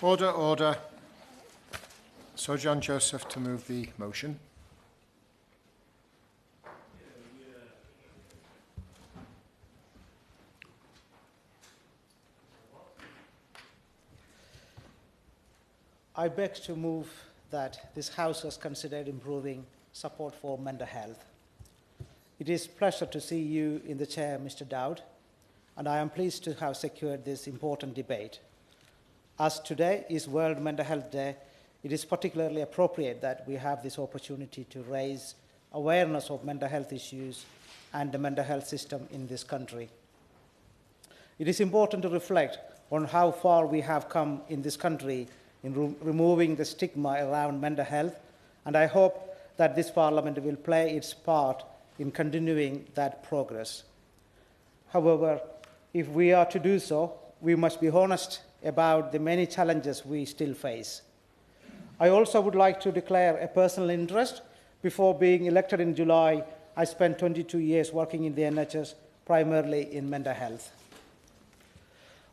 Order, order. Sir John Joseph to move the motion. I beg to move that this House has considered improving support for mental health. It is a pleasure to see you in the chair, Mr. Dowd, and I am pleased to have secured this important debate. As today is World Mental Health Day, it is particularly appropriate that we have this opportunity to raise awareness of mental health issues and the mental health system in this country. It is important to reflect on how far we have come in this country in removing the stigma around mental health, and I hope that this Parliament will play its part in continuing that progress. However, if we are to do so, we must be honest about the many challenges we still face. I also would like to declare a personal interest. Before being elected in July, I spent 22 years working in the NHS, primarily in mental health.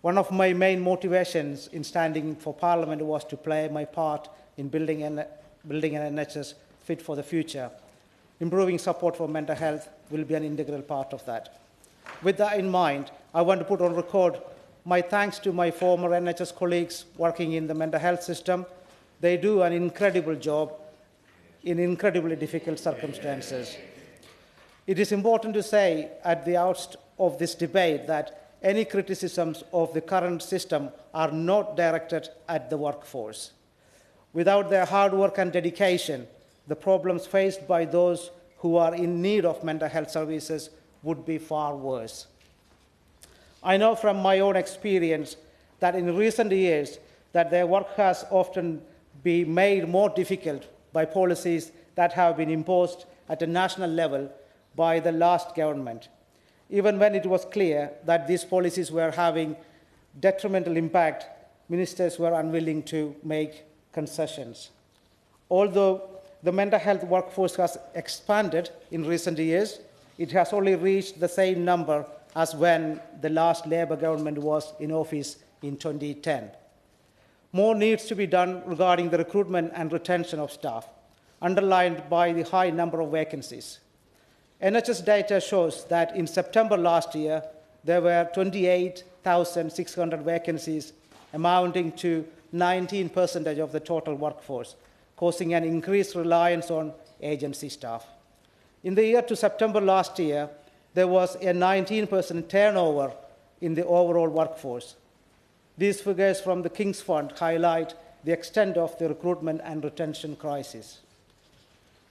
One of my main motivations in standing for Parliament was to play my part in building an NHS fit for the future. Improving support for mental health will be an integral part of that. With that in mind, I want to put on record my thanks to my former NHS colleagues working in the mental health system. They do an incredible job in incredibly difficult circumstances. It is important to say at the outset of this debate that any criticisms of the current system are not directed at the workforce. Without their hard work and dedication, the problems faced by those who are in need of mental health services would be far worse. I know from my own experience that in recent years that their work has often been made more difficult by policies that have been imposed at a national level by the last government. Even when it was clear that these policies were having detrimental impact, ministers were unwilling to make concessions. Although the mental health workforce has expanded in recent years, it has only reached the same number as when the last Labour government was in office in 2010. More needs to be done regarding the recruitment and retention of staff, underlined by the high number of vacancies. NHS data shows that in September last year, there were 28,600 vacancies, amounting to 19% of the total workforce, causing an increased reliance on agency staff. In the year to September last year, there was a 19% turnover in the overall workforce. These figures from the King's Fund highlight the extent of the recruitment and retention crisis.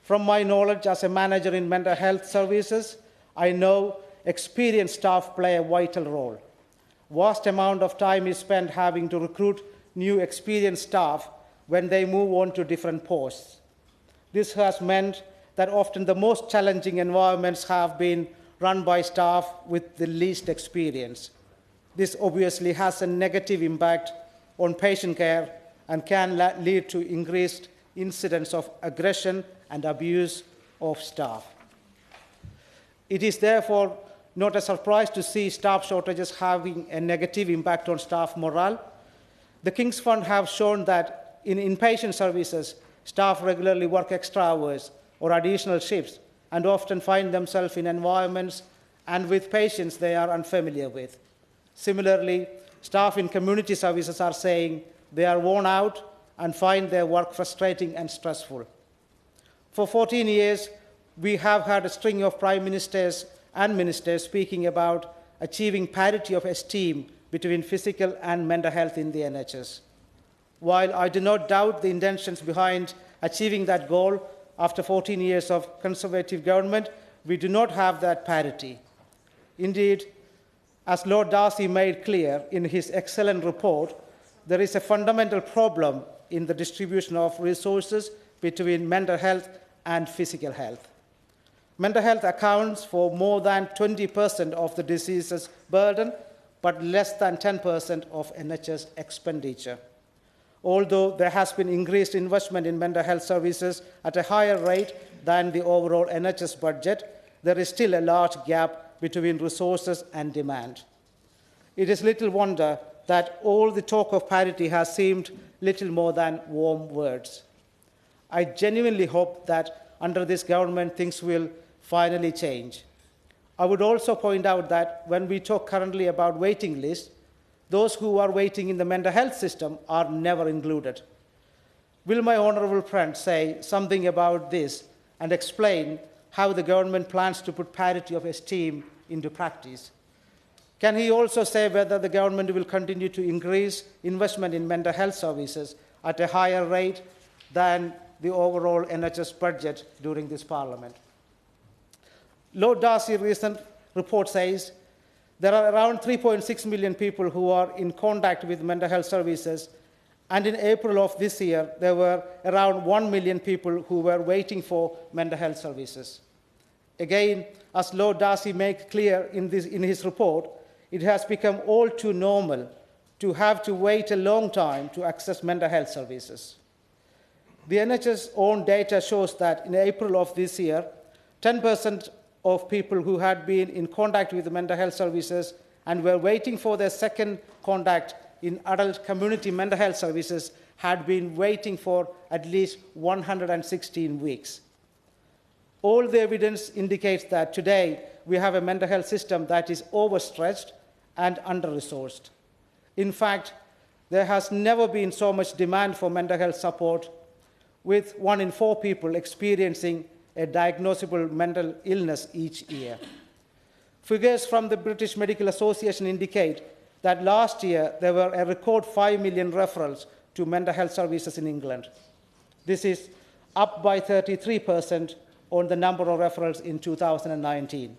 From my knowledge as a manager in mental health services, I know experienced staff play a vital role. Vast amount of time is spent having to recruit new experienced staff when they move on to different posts. This has meant that often the most challenging environments have been run by staff with the least experience. This obviously has a negative impact on patient care and can lead to increased incidents of aggression and abuse of staff. It is therefore not a surprise to see staff shortages having a negative impact on staff morale. The King's Fund have shown that in inpatient services, staff regularly work extra hours or additional shifts and often find themselves in environments and with patients they are unfamiliar with. Similarly, staff in community services are saying they are worn out and find their work frustrating and stressful. For 14 years, we have had a string of prime ministers and ministers speaking about achieving parity of esteem between physical and mental health in the NHS. While I do not doubt the intentions behind achieving that goal, after 14 years of Conservative government, we do not have that parity. Indeed, as Lord Darcy made clear in his excellent report, there is a fundamental problem in the distribution of resources between mental health and physical health. Mental health accounts for more than 20% of the disease's burden, but less than 10% of NHS expenditure. Although there has been increased investment in mental health services at a higher rate than the overall NHS budget, there is still a large gap between resources and demand. It is little wonder that all the talk of parity has seemed little more than warm words. I genuinely hope that under this government things will finally change. I would also point out that when we talk currently about waiting lists, those who are waiting in the mental health system are never included. Will my honourable friend say something about this and explain how the government plans to put parity of esteem into practice? Can he also say whether the government will continue to increase investment in mental health services at a higher rate than the overall NHS budget during this Parliament? Lord Darcy's recent report says there are around 3.6 million people who are in contact with mental health services, and in April of this year, there were around 1 million people who were waiting for mental health services. Again, as Lord Darcy makes clear in his report, it has become all too normal to have to wait a long time to access mental health services. The NHS own data shows that in April of this year, 10% of people who had been in contact with the mental health services and were waiting for their second contact in adult community mental health services had been waiting for at least 116 weeks. All the evidence indicates that today we have a mental health system that is overstretched and under-resourced. In fact, there has never been so much demand for mental health support, with 1 in 4 people experiencing a diagnosable mental illness each year. Figures from the British Medical Association indicate that last year there were a record 5 million referrals to mental health services in England. This is up by 33% on the number of referrals in 2019.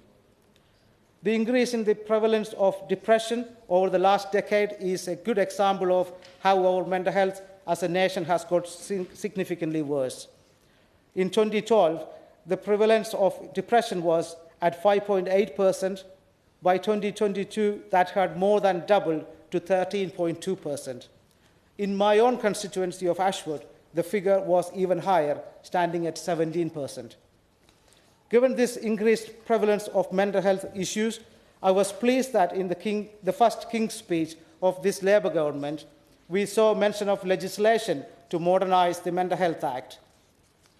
The increase in the prevalence of depression over the last decade is a good example of how our mental health as a nation has got significantly worse. In 2012, the prevalence of depression was at 5.8%. By 2022, that had more than doubled to 13.2%. In my own constituency of Ashford, the figure was even higher, standing at 17%. Given this increased prevalence of mental health issues, I was pleased that in the first King's speech of this Labour government, we saw mention of legislation to modernise the Mental Health Act.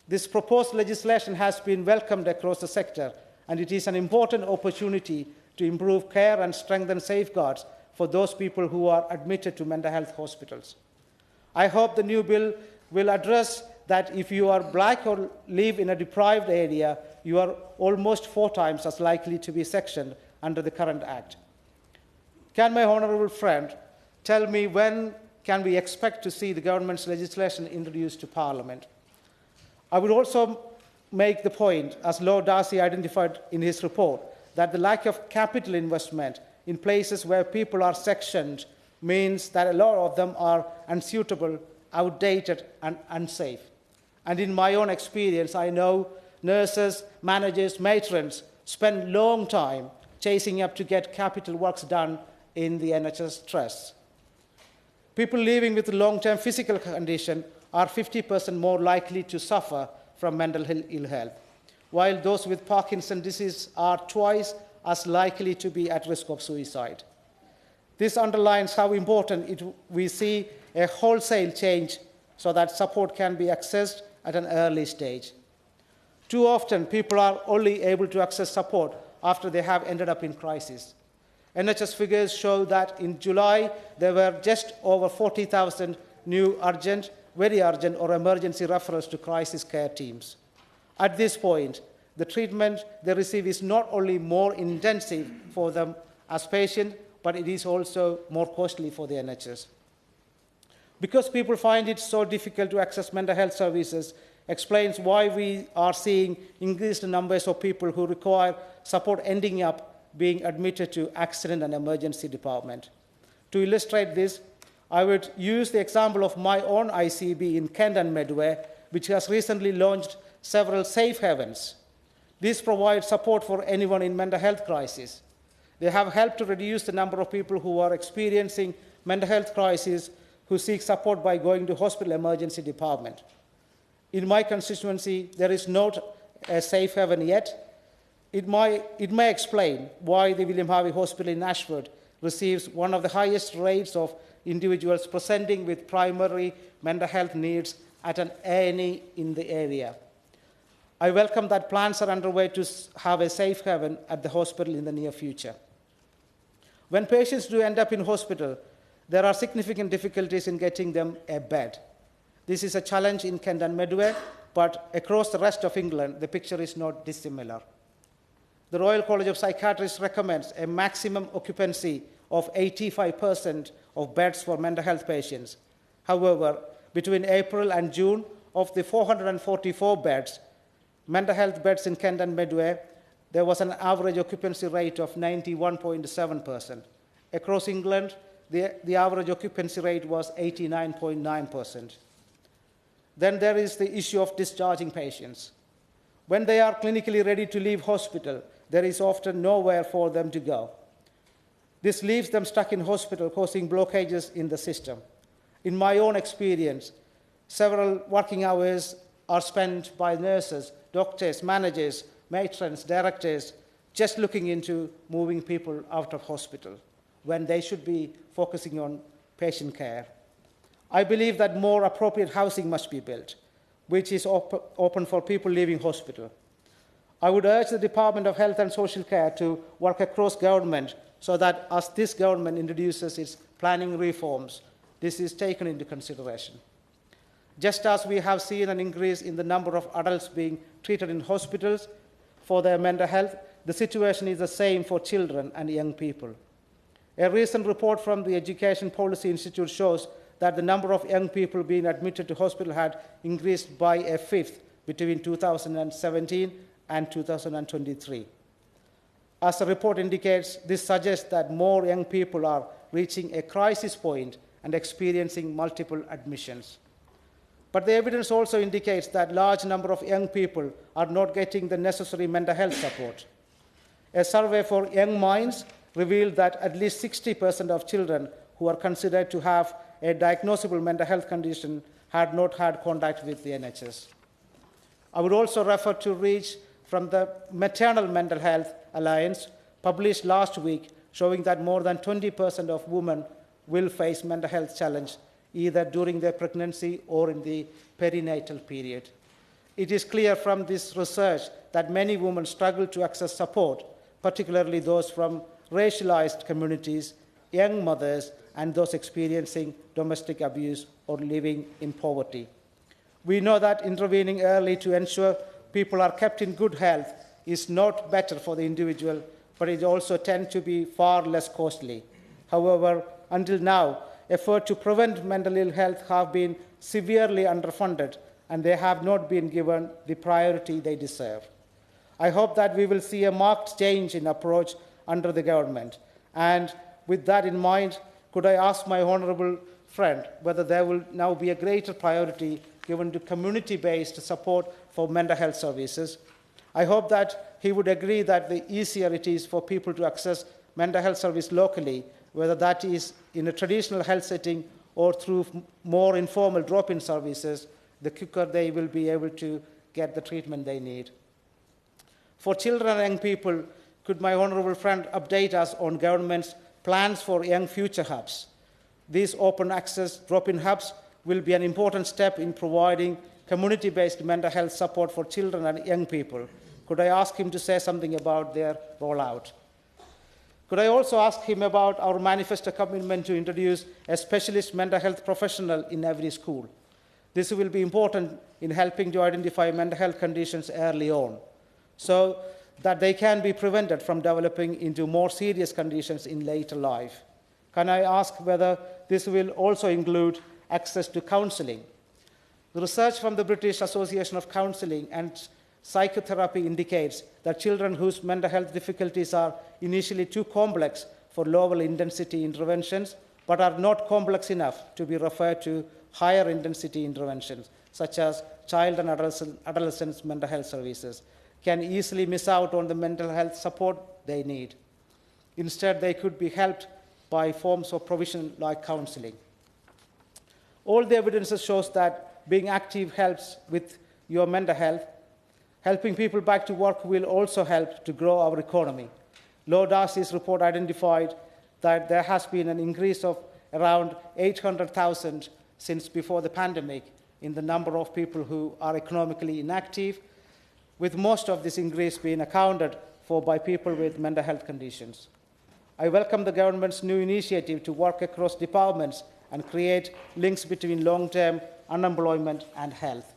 This proposed legislation has been welcomed across the sector, and it is an important opportunity to improve care and strengthen safeguards for those people who are admitted to mental health hospitals. I hope the new bill will address that if you are black or live in a deprived area, you are almost 4 times as likely to be sectioned under the current Act. Can my honourable friend tell me when can we expect to see the government's legislation introduced to Parliament? I would also make the point, as Lord Darcy identified in his report, that the lack of capital investment in places where people are sectioned means that a lot of them are unsuitable, outdated, and unsafe. And in my own experience, I know nurses, managers, matrons spend long time chasing up to get capital works done in the NHS trusts. People living with a long-term physical condition are 50% more likely to suffer from mental ill health, while those with Parkinson's disease are twice as likely to be at risk of suicide. This underlines how important we see a wholesale change so that support can be accessed at an early stage. Too often, people are only able to access support after they have ended up in crisis. NHS figures show that in July, there were just over 40,000 new urgent, very urgent or emergency referrals to crisis care teams. At this point, the treatment they receive is not only more intensive for them as patients, but it is also more costly for the NHS. Because people find it so difficult to access mental health services, explains why we are seeing increased numbers of people who require support ending up being admitted to accident and emergency department. To illustrate this, I would use the example of my own ICB in Kent and Medway, which has recently launched several safe havens. These provide support for anyone in mental health crisis. They have helped to reduce the number of people who are experiencing mental health crises who seek support by going to hospital emergency department. In my constituency, there is not a safe haven yet. It may explain why the William Harvey Hospital in Ashford receives one of the highest rates of individuals presenting with primary mental health needs at an A&E in the area. I welcome that plans are underway to have a safe haven at the hospital in the near future. When patients do end up in hospital, there are significant difficulties in getting them a bed. This is a challenge in Kent and Medway, but across the rest of England, the picture is not dissimilar. The Royal College of Psychiatrists recommends a maximum occupancy of 85% of beds for mental health patients. However, between April and June, of the 444 beds, mental health beds in Kent and Medway, there was an average occupancy rate of 91.7%. Across England, the average occupancy rate was 89.9%. Then there is the issue of discharging patients. When they are clinically ready to leave hospital, there is often nowhere for them to go. This leaves them stuck in hospital, causing blockages in the system. In my own experience, several working hours are spent by nurses, doctors, managers, matrons, directors, just looking into moving people out of hospital when they should be focusing on patient care. I believe that more appropriate housing must be built, which is open for people leaving hospital. I would urge the Department of Health and Social Care to work across government so that as this government introduces its planning reforms, this is taken into consideration. Just as we have seen an increase in the number of adults being treated in hospitals for their mental health, the situation is the same for children and young people. A recent report from the Education Policy Institute shows that the number of young people being admitted to hospital had increased by a fifth between 2017 and 2023. As the report indicates, this suggests that more young people are reaching a crisis point and experiencing multiple admissions. But the evidence also indicates that a large number of young people are not getting the necessary mental health support. A survey for Young Minds revealed that at least 60% of children who are considered to have a diagnosable mental health condition had not had contact with the NHS. I would also refer to reach from the Maternal Mental Health Alliance, published last week, showing that more than 20% of women will face mental health challenge either during their pregnancy or in the perinatal period. It is clear from this research that many women struggle to access support, particularly those from racialized communities, young mothers, and those experiencing domestic abuse or living in poverty. We know that intervening early to ensure people are kept in good health is not better for the individual, but it also tends to be far less costly. However, until now, efforts to prevent mental ill health have been severely underfunded, and they have not been given the priority they deserve. I hope that we will see a marked change in approach under the government. And with that in mind, could I ask my honourable friend whether there will now be a greater priority given to community-based support for mental health services? I hope that he would agree that the easier it is for people to access mental health service locally, whether that is in a traditional health setting or through more informal drop-in services, the quicker they will be able to get the treatment they need. For children and young people, could my honourable friend update us on government's plans for young future hubs? These open access drop-in hubs will be an important step in providing community-based mental health support for children and young people. Could I ask him to say something about their rollout? Could I also ask him about our manifesto commitment to introduce a specialist mental health professional in every school? This will be important in helping to identify mental health conditions early on, so that they can be prevented from developing into more serious conditions in later life. Can I ask whether this will also include access to counselling? The research from the British Association of Counselling and Psychotherapy indicates that children whose mental health difficulties are initially too complex for lower intensity interventions, but are not complex enough to be referred to higher intensity interventions, such as child and adolescent mental health services, can easily miss out on the mental health support they need. Instead, they could be helped by forms of provision like counselling. All the evidence shows that being active helps with your mental health. Helping people back to work will also help to grow our economy. Lord Darcy's report identified that there has been an increase of around 800,000 since before the pandemic in the number of people who are economically inactive, with most of this increase being accounted for by people with mental health conditions. I welcome the government's new initiative to work across departments and create links between long-term unemployment and health.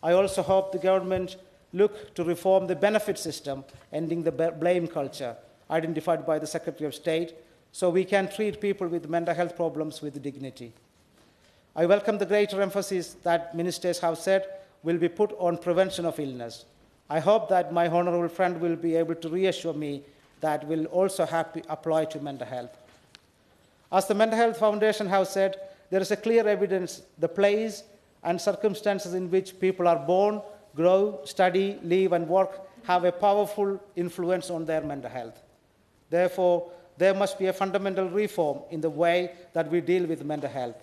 I also hope the government look to reform the benefit system, ending the blame culture identified by the Secretary of State, so we can treat people with mental health problems with dignity. I welcome the greater emphasis that ministers have said will be put on prevention of illness. I hope that my honourable friend will be able to reassure me that will also apply to mental health. As the Mental Health Foundation has said, there is a clear evidence the place and circumstances in which people are born, grow, study, live and work have a powerful influence on their mental health. Therefore, there must be a fundamental reform in the way that we deal with mental health.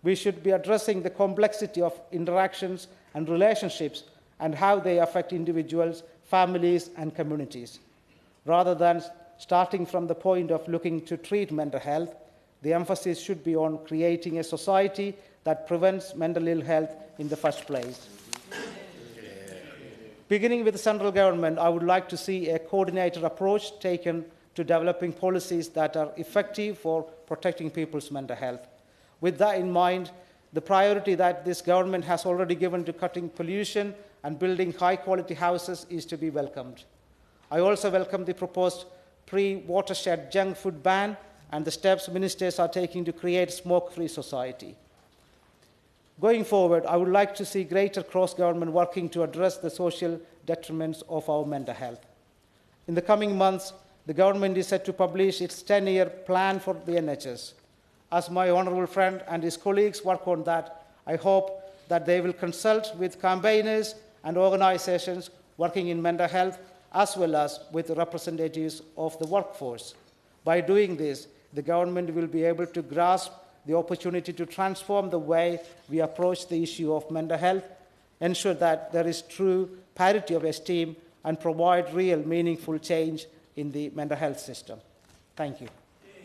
We should be addressing the complexity of interactions and relationships and how they affect individuals, families and communities. Rather than starting from the point of looking to treat mental health, the emphasis should be on creating a society that prevents mental ill health in the first place. Beginning with the central government, I would like to see a coordinated approach taken to developing policies that are effective for protecting people's mental health. With that in mind, the priority that this government has already given to cutting pollution and building high-quality houses is to be welcomed. I also welcome the proposed pre-watershed junk food ban and the steps ministers are taking to create a smoke-free society. Going forward, I would like to see greater cross-government working to address the social detriments of our mental health. In the coming months, the government is set to publish its 10-year plan for the NHS. As my honourable friend and his colleagues work on that, I hope that they will consult with campaigners and organisations working in mental health, as well as with the representatives of the workforce. By doing this, the government will be able to grasp the opportunity to transform the way we approach the issue of mental health, ensure that there is true parity of esteem, and provide real, meaningful change in the mental health system. Thank you.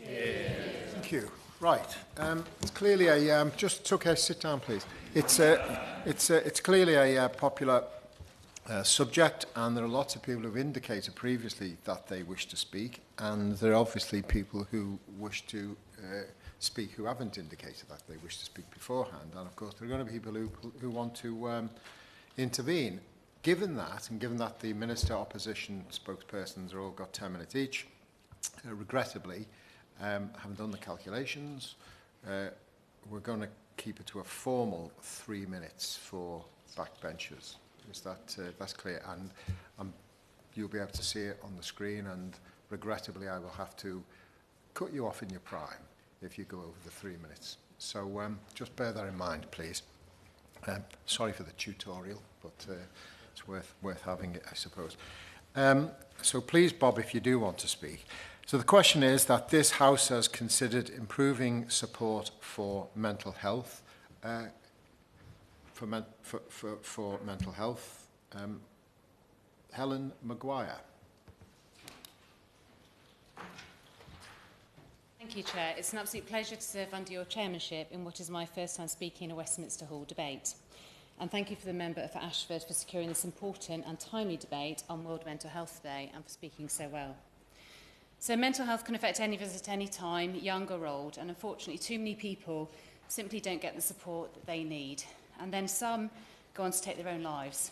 Thank you. Right. It's clearly a just okay. Sit down, please. It's clearly a popular subject, and there are lots of people who've indicated previously that they wish to speak, and there are obviously people who wish to speak who haven't indicated that they wish to speak beforehand, and of course there are going to be people who want to intervene. Given that, and given that the Minister Opposition spokespersons are all got 10 minutes each, regrettably, haven't done the calculations, we're going to keep it to a formal 3 minutes for backbenchers. Is that that's clear? And you'll be able to see it on the screen, and regrettably I will have to cut you off in your prime if you go over the 3 minutes. So just bear that in mind, please. Sorry for the tutorial, but it's worth having it, I suppose. So please, Bob, if you do want to speak. So the question is that this House has considered improving support for mental health. For mental health. Helen Maguire. Thank you, Chair. It's an absolute pleasure to serve under your chairmanship in what is my first time speaking in a Westminster Hall debate. And thank you for the member for Ashford for securing this important and timely debate on World Mental Health Day and for speaking so well. So mental health can affect any of us at any time, young or old, and unfortunately too many people simply don't get the support that they need. And then some go on to take their own lives.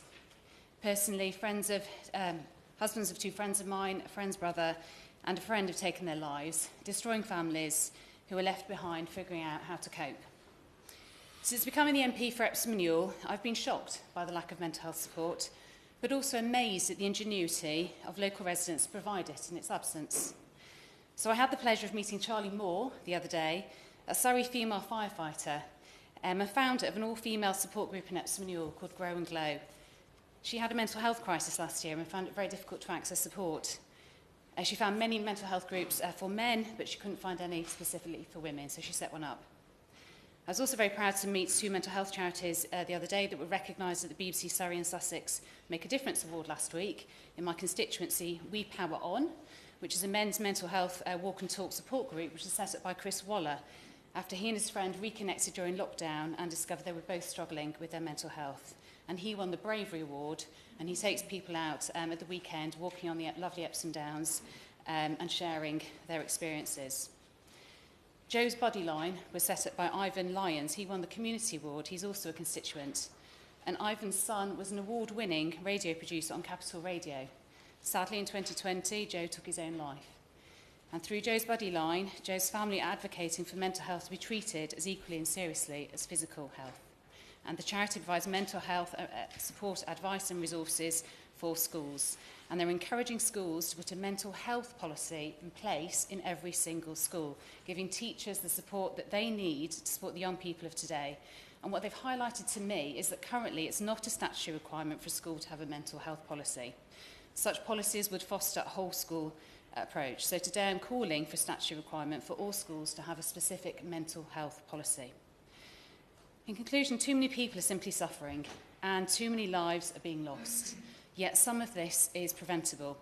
Personally, husbands of two friends of mine, a friend's brother, and a friend have taken their lives, destroying families who are left behind figuring out how to cope. Since becoming the MP for Epsom and Ewell, I've been shocked by the lack of mental health support, but also amazed at the ingenuity of local residents to provide it in its absence. So I had the pleasure of meeting Charlie Moore the other day, a Surrey female firefighter, and founder of an all-female support group in Epsom and Ewell called Grow and Glow. She had a mental health crisis last year and found it very difficult to access support. She found many mental health groups for men, but she couldn't find any specifically for women, so she set one up. I was also very proud to meet two mental health charities the other day that were recognised at the BBC Surrey and Sussex Make a Difference Award last week. In my constituency, We Power On, which is a men's mental health walk and talk support group, which is set up by Chris Waller, after he and his friend reconnected during lockdown and discovered they were both struggling with their mental health. And he won the Bravery Award, and he takes people out at the weekend, walking on the lovely ups and downs and sharing their experiences. Joe's Buddy Line was set up by Ivan Lyons. He won the Community Award. He's also a constituent. And Ivan's son was an award-winning radio producer on Capital Radio. Sadly, in 2020, Joe took his own life. And through Joe's Buddy Line, Joe's family are advocating for mental health to be treated as equally and seriously as physical health. And the charity provides mental health support, advice and resources for schools. And they're encouraging schools to put a mental health policy in place in every single school, giving teachers the support that they need to support the young people of today. And what they've highlighted to me is that currently it's not a statutory requirement for a school to have a mental health policy. Such policies would foster a whole school approach. So today I'm calling for a statutory requirement for all schools to have a specific mental health policy. In conclusion, too many people are simply suffering and too many lives are being lost. Yet some of this is preventable.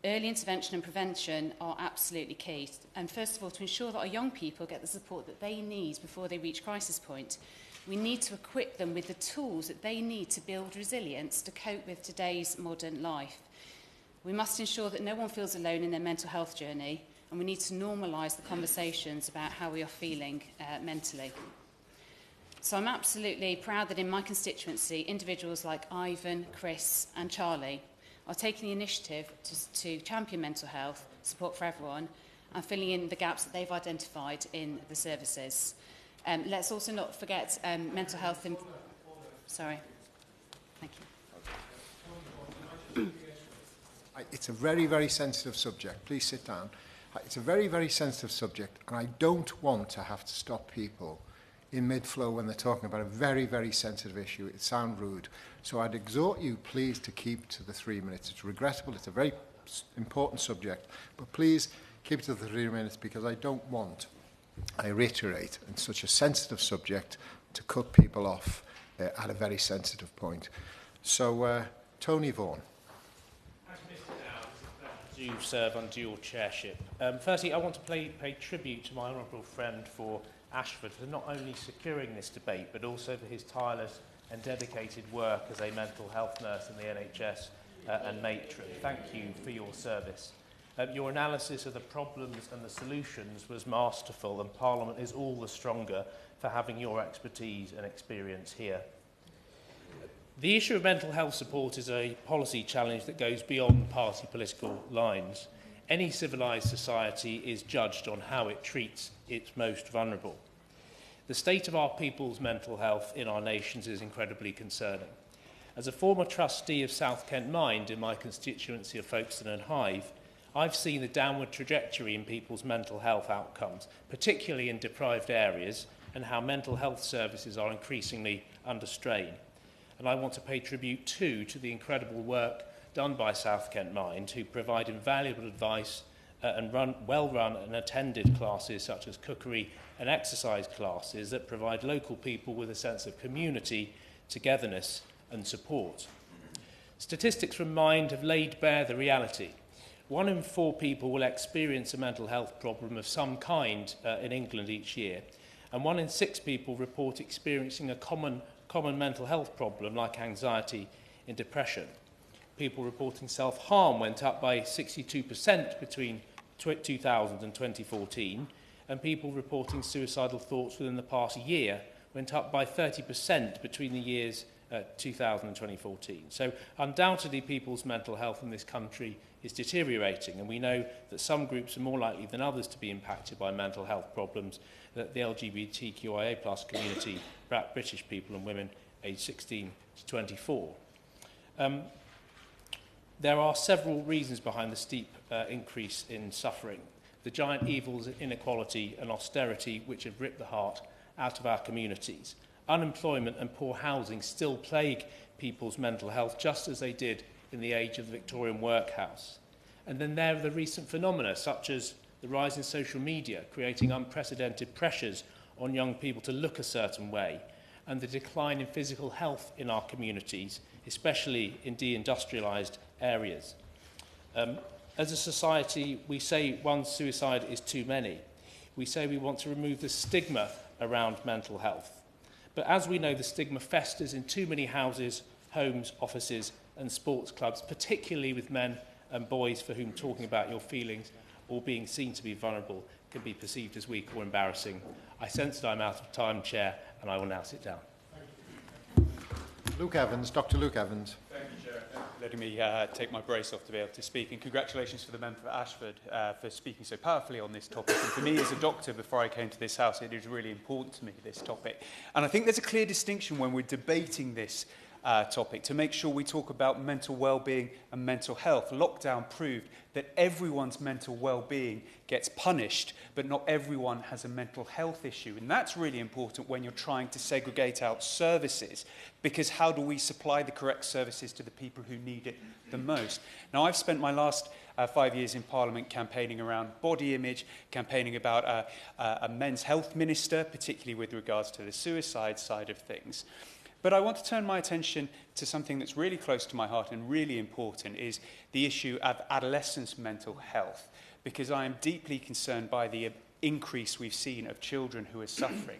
Early intervention and prevention are absolutely key. And first of all, to ensure that our young people get the support that they need before they reach crisis point, we need to equip them with the tools that they need to build resilience to cope with today's modern life. We must ensure that no one feels alone in their mental health journey, and we need to normalise the conversations about how we are feeling mentally. So I'm absolutely proud that in my constituency, individuals like Ivan, Chris and Charlie are taking the initiative to champion mental health, support for everyone, and filling in the gaps that they've identified in the services. Let's also not forget mental health... Sorry. Thank you. It's a very, very sensitive subject. Please sit down. It's a very, very sensitive subject, and I don't want to have to stop people in mid-flow when they're talking about a very, very sensitive issue. It sounds rude. So I'd exhort you, please, to keep to the 3 minutes. It's regrettable. It's a very important subject. But please keep to the 3 minutes, because I don't want, I reiterate, in such a sensitive subject, to cut people off at a very sensitive point. So, Tony Vaughan. To serve under your chairship. Firstly, I want to pay tribute to my honourable friend for Ashford for not only securing this debate, but also for his tireless and dedicated work as a mental health nurse in the NHS and matron. Thank you for your service. Your analysis of the problems and the solutions was masterful, and Parliament is all the stronger for having your expertise and experience here. The issue of mental health support is a policy challenge that goes beyond party political lines. Any civilised society is judged on how it treats its most vulnerable. The state of our people's mental health in our nations is incredibly concerning. As a former trustee of South Kent Mind in my constituency of Folkestone and Hythe, I've seen the downward trajectory in people's mental health outcomes, particularly in deprived areas, and how mental health services are increasingly under strain. And I want to pay tribute too to the incredible work done by South Kent Mind, who provide invaluable advice and run well-run and attended classes such as cookery and exercise classes that provide local people with a sense of community, togetherness and support. Statistics from Mind have laid bare the reality. 1 in 4 people will experience a mental health problem of some kind in England each year, and 1 in 6 people report experiencing a common mental health problem like anxiety and depression. People reporting self-harm went up by 62% between 2000 and 2014, and people reporting suicidal thoughts within the past year went up by 30% between the years 2000 and 2014. So undoubtedly people's mental health in this country is deteriorating, and we know that some groups are more likely than others to be impacted by mental health problems, that the LGBTQIA+ community, British people and women aged 16 to 24. There are several reasons behind the steep increase in suffering. The giant evils of inequality and austerity which have ripped the heart out of our communities. Unemployment and poor housing still plague people's mental health just as they did in the age of the Victorian workhouse. And then there are the recent phenomena such as the rise in social media, creating unprecedented pressures on young people to look a certain way, and the decline in physical health in our communities, especially in deindustrialised areas. As a society, we say one suicide is too many. we say we want to remove the stigma around mental health. But as we know, the stigma festers in too many houses, homes, offices and sports clubs, particularly with men and boys for whom talking about your feelings or being seen to be vulnerable can be perceived as weak or embarrassing. I sense that I'm out of time, Chair, and I will now sit down. Luke Evans, Dr. Luke Evans. Thank you, Chair. Thank you for letting me take my brace off to be able to speak. And congratulations to the member for Ashford for speaking so powerfully on this topic. And for me as a doctor, before I came to this House, it is really important to me, this topic. And I think there's a clear distinction when we're debating this topic to make sure we talk about mental well-being and mental health. Lockdown proved that everyone's mental well-being gets punished, but not everyone has a mental health issue. And that's really important when you're trying to segregate out services, because how do we supply the correct services to the people who need it the most? Now, I've spent my last 5 years in Parliament campaigning around body image, campaigning about a men's health minister, particularly with regards to the suicide side of things. But I want to turn my attention to something that's really close to my heart and really important, is the issue of adolescents' mental health, because I am deeply concerned by the increase we've seen of children who are suffering.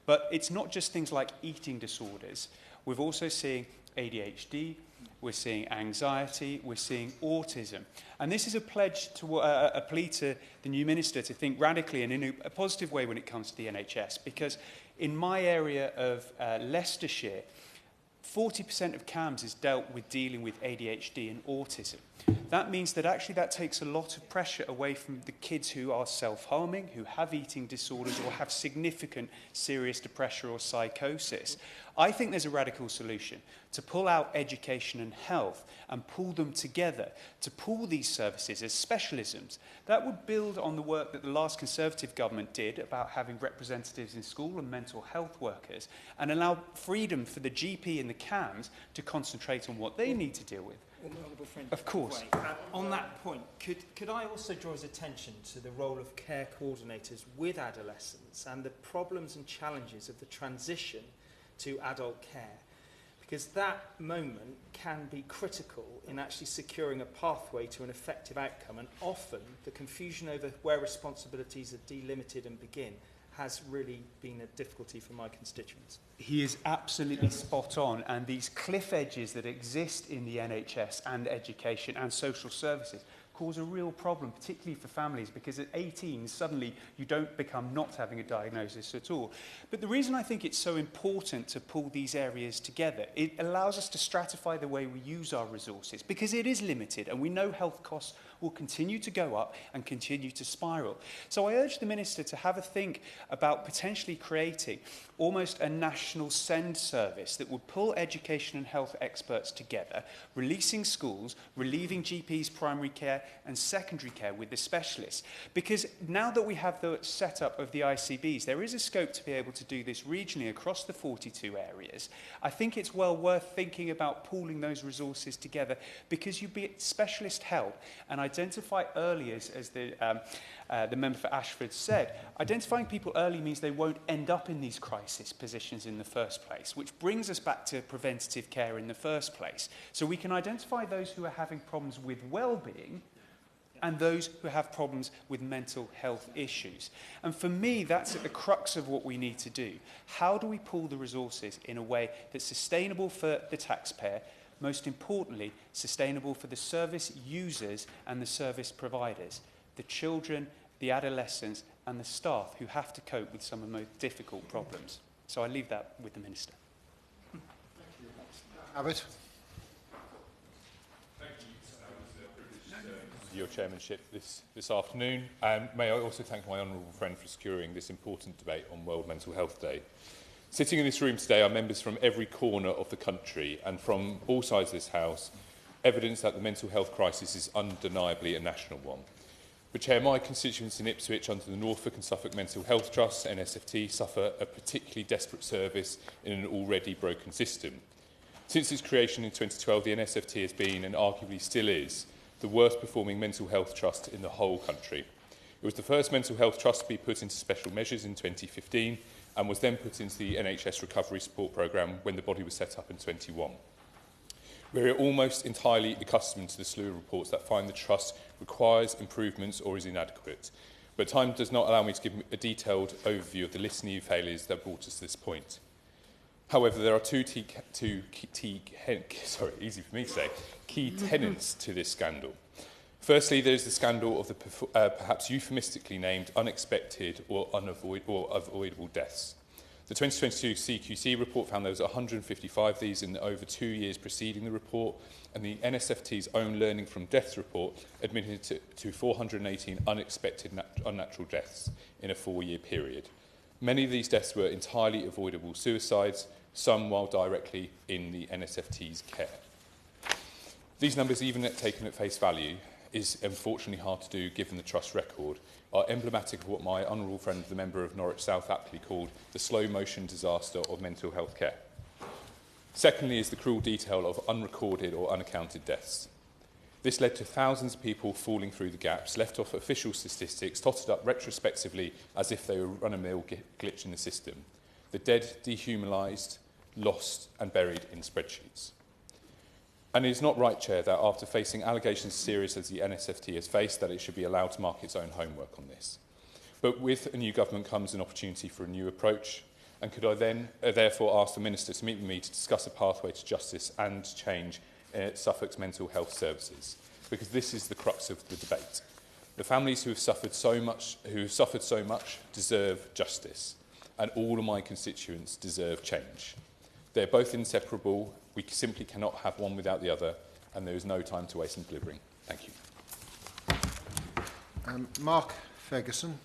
But it's not just things like eating disorders. We're also seeing ADHD, we're seeing anxiety, we're seeing autism. And this is a pledge to a plea to the new minister to think radically and in a positive way when it comes to the NHS, because in my area of Leicestershire, 40% of CAMHS is dealt with dealing with ADHD and autism. That means that actually that takes a lot of pressure away from the kids who are self-harming, who have eating disorders or have significant serious depression or psychosis. I think there's a radical solution to pull out education and health and pull them together, to pool these services as specialisms. That would build on the work that the last Conservative government did about having representatives in school and mental health workers, and allow freedom for the GP and the CAMHS to concentrate on what they need to deal with. Of course. On that point, could I also draw his attention to the role of care coordinators with adolescents and the problems and challenges of the transition to adult care? Because that moment can be critical in actually securing a pathway to an effective outcome, and often the confusion over where responsibilities are delimited and begin has really been a difficulty for my constituents. He is absolutely spot on, and these cliff edges that exist in the NHS and education and social services cause a real problem, particularly for families, because at 18, suddenly you don't become not having a diagnosis at all. But the reason I think it's so important to pull these areas together, it allows us to stratify the way we use our resources, because it is limited, and we know health costs will continue to go up and continue to spiral. So I urge the Minister to have a think about potentially creating almost a national send service that would pull education and health experts together, releasing schools, relieving GPs, primary care and secondary care with the specialists. Because now that we have the setup of the ICBs, there is a scope to be able to do this regionally across the 42 areas. I think it's well worth thinking about pooling those resources together, because you get specialist help and identify early, as the member for Ashford said, identifying people early means they won't end up in these crisis positions in the first place, which brings us back to preventative care in the first place. So we can identify those who are having problems with well-being and those who have problems with mental health issues. And for me, that's at the crux of what we need to do. How do we pool the resources in a way that's sustainable for the taxpayer, most importantly, sustainable for the service users and the service providers, the children, the adolescents and the staff who have to cope with some of the most difficult problems? So I leave that with the Minister. Abbott. Your chairmanship this afternoon, and may I also thank my honourable friend for securing this important debate on World Mental Health Day. Sitting in this room today are members from every corner of the country and from all sides of this House, evidence that the mental health crisis is undeniably a national one. But Chair, my constituents in Ipswich under the Norfolk and Suffolk Mental Health Trust, NSFT, suffer a particularly desperate service in an already broken system. Since its creation in 2012, the NSFT has been, and arguably still is, the worst performing mental health trust in the whole country. It was the first mental health trust to be put into special measures in 2015 and was then put into the NHS Recovery Support Programme when the body was set up in 2021. We're almost entirely accustomed to the slew of reports that find the trust requires improvements or is inadequate. but time does not allow me to give a detailed overview of the litany of failures that brought us to this point. However, there are key tenets to this scandal. Firstly, there is the scandal of the perhaps euphemistically named unexpected or avoidable deaths. The 2022 CQC report found there was 155 of these in the over 2 years preceding the report, and the NSFT's own Learning from Deaths report admitted to 418 unexpected unnatural deaths in a 4-year period. Many of these deaths were entirely avoidable suicides, some while directly in the NSFT's care. These numbers, even taken at face value, is unfortunately hard to do given the Trust record, are emblematic of what my honourable friend, the member of Norwich South, aptly called the slow-motion disaster of mental health care. Secondly is the cruel detail of unrecorded or unaccounted deaths. This led to thousands of people falling through the gaps, left off official statistics, totted up retrospectively as if they were a run-of-the-mill glitch in the system. The dead dehumanised, lost and buried in spreadsheets. And it is not right, Chair, that after facing allegations as serious as the NSFT has faced, that it should be allowed to mark its own homework on this. But with a new government comes an opportunity for a new approach, and could I then therefore ask the Minister to meet with me to discuss a pathway to justice and change in Suffolk's mental health services? Because this is the crux of the debate. The families who have suffered so much deserve justice, and all of my constituents deserve change. They're both inseparable. We simply cannot have one without the other, and there is no time to waste in delivering. Thank you. Mark Ferguson.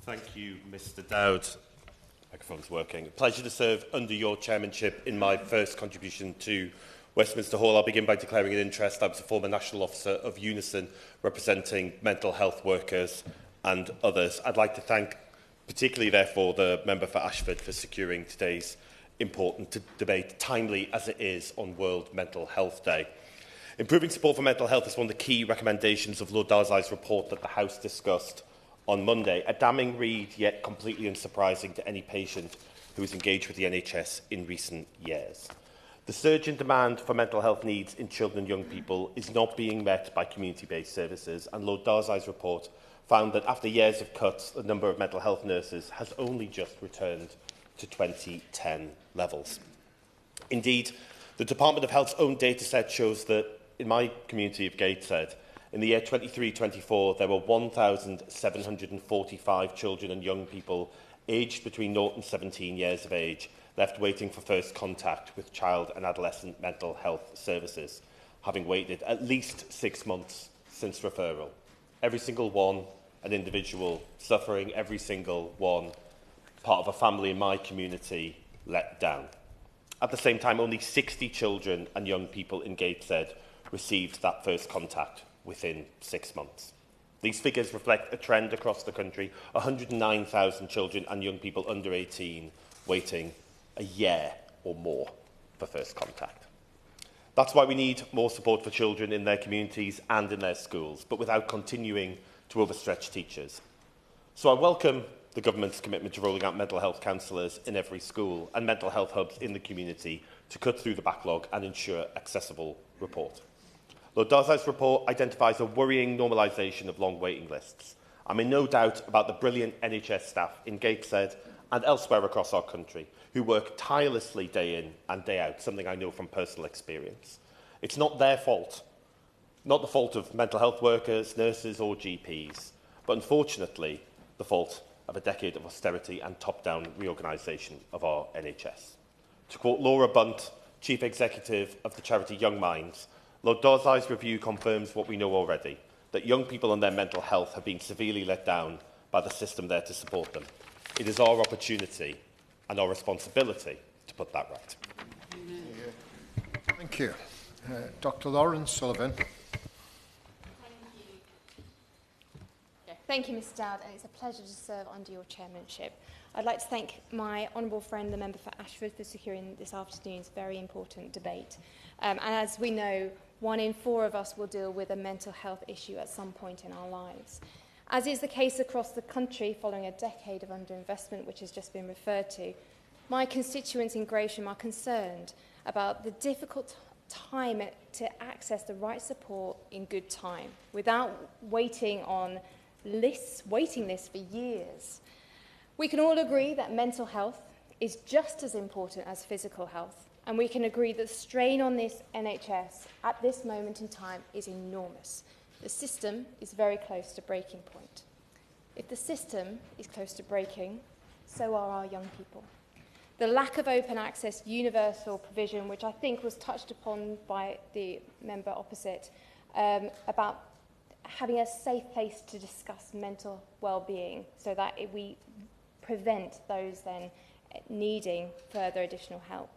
Thank you, Mr Dowd. Microphone's working. Pleasure to serve under your chairmanship in my first contribution to Westminster Hall. I'll begin by declaring an interest. I was a former National Officer of Unison, representing mental health workers and others. I'd like to thank particularly, therefore, the member for Ashford for securing today's important debate, timely as it is on World Mental Health Day. Improving support for mental health is one of the key recommendations of Lord Darzai's report that the House discussed on Monday. A damning read, yet completely unsurprising to any patient who has engaged with the NHS in recent years. The surge in demand for mental health needs in children and young people is not being met by community-based services, and Lord Darzai's report found that after years of cuts, the number of mental health nurses has only just returned to 2010 levels. Indeed, the Department of Health's own data set shows that in my community of Gateshead, in the year 23-24, there were 1,745 children and young people aged between 0 and 17 years of age left waiting for first contact with child and adolescent mental health services, having waited at least 6 months since referral. Every single one an individual suffering, every single one part of a family in my community let down. At the same time, only 60 children and young people in Gateshead received that first contact within 6 months. These figures reflect a trend across the country: 109,000 children and young people under 18 waiting a year or more for first contact. That's why we need more support for children in their communities and in their schools, but without continuing to overstretch teachers. So I welcome the government's commitment to rolling out mental health counsellors in every school and mental health hubs in the community to cut through the backlog and ensure accessible report. Lord Darzai's report identifies a worrying normalisation of long waiting lists. I'm in no doubt about the brilliant NHS staff in Gateshead and elsewhere across our country who work tirelessly day in and day out, something I know from personal experience. It's not their fault, not the fault of mental health workers, nurses or GPs, but unfortunately the fault of a decade of austerity and top-down reorganisation of our NHS. To quote Laura Bunt, Chief Executive of the charity Young Minds, Lord Darzai's review confirms what we know already, that young people and their mental health have been severely let down by the system there to support them. It is our opportunity and our responsibility to put that right. Thank you. Dr. Lawrence Sullivan. Thank you, Mr Dowd, and it's a pleasure to serve under your chairmanship. I'd like to thank my honourable friend, the member for Ashford, for securing this afternoon's very important debate. And as we know, 1 in 4 of us will deal with a mental health issue at some point in our lives. As is the case across the country following a decade of underinvestment, which has just been referred to, my constituents in Gresham are concerned about the difficult time to access the right support in good time without waiting on waiting lists for years. We can all agree that mental health is just as important as physical health, and we can agree that the strain on this NHS at this moment in time is enormous. The system is very close to breaking point. If the system is close to breaking, so are our young people. The lack of open access, universal provision, which I think was touched upon by the member opposite, about having a safe place to discuss mental well-being so that we prevent those then needing further additional help.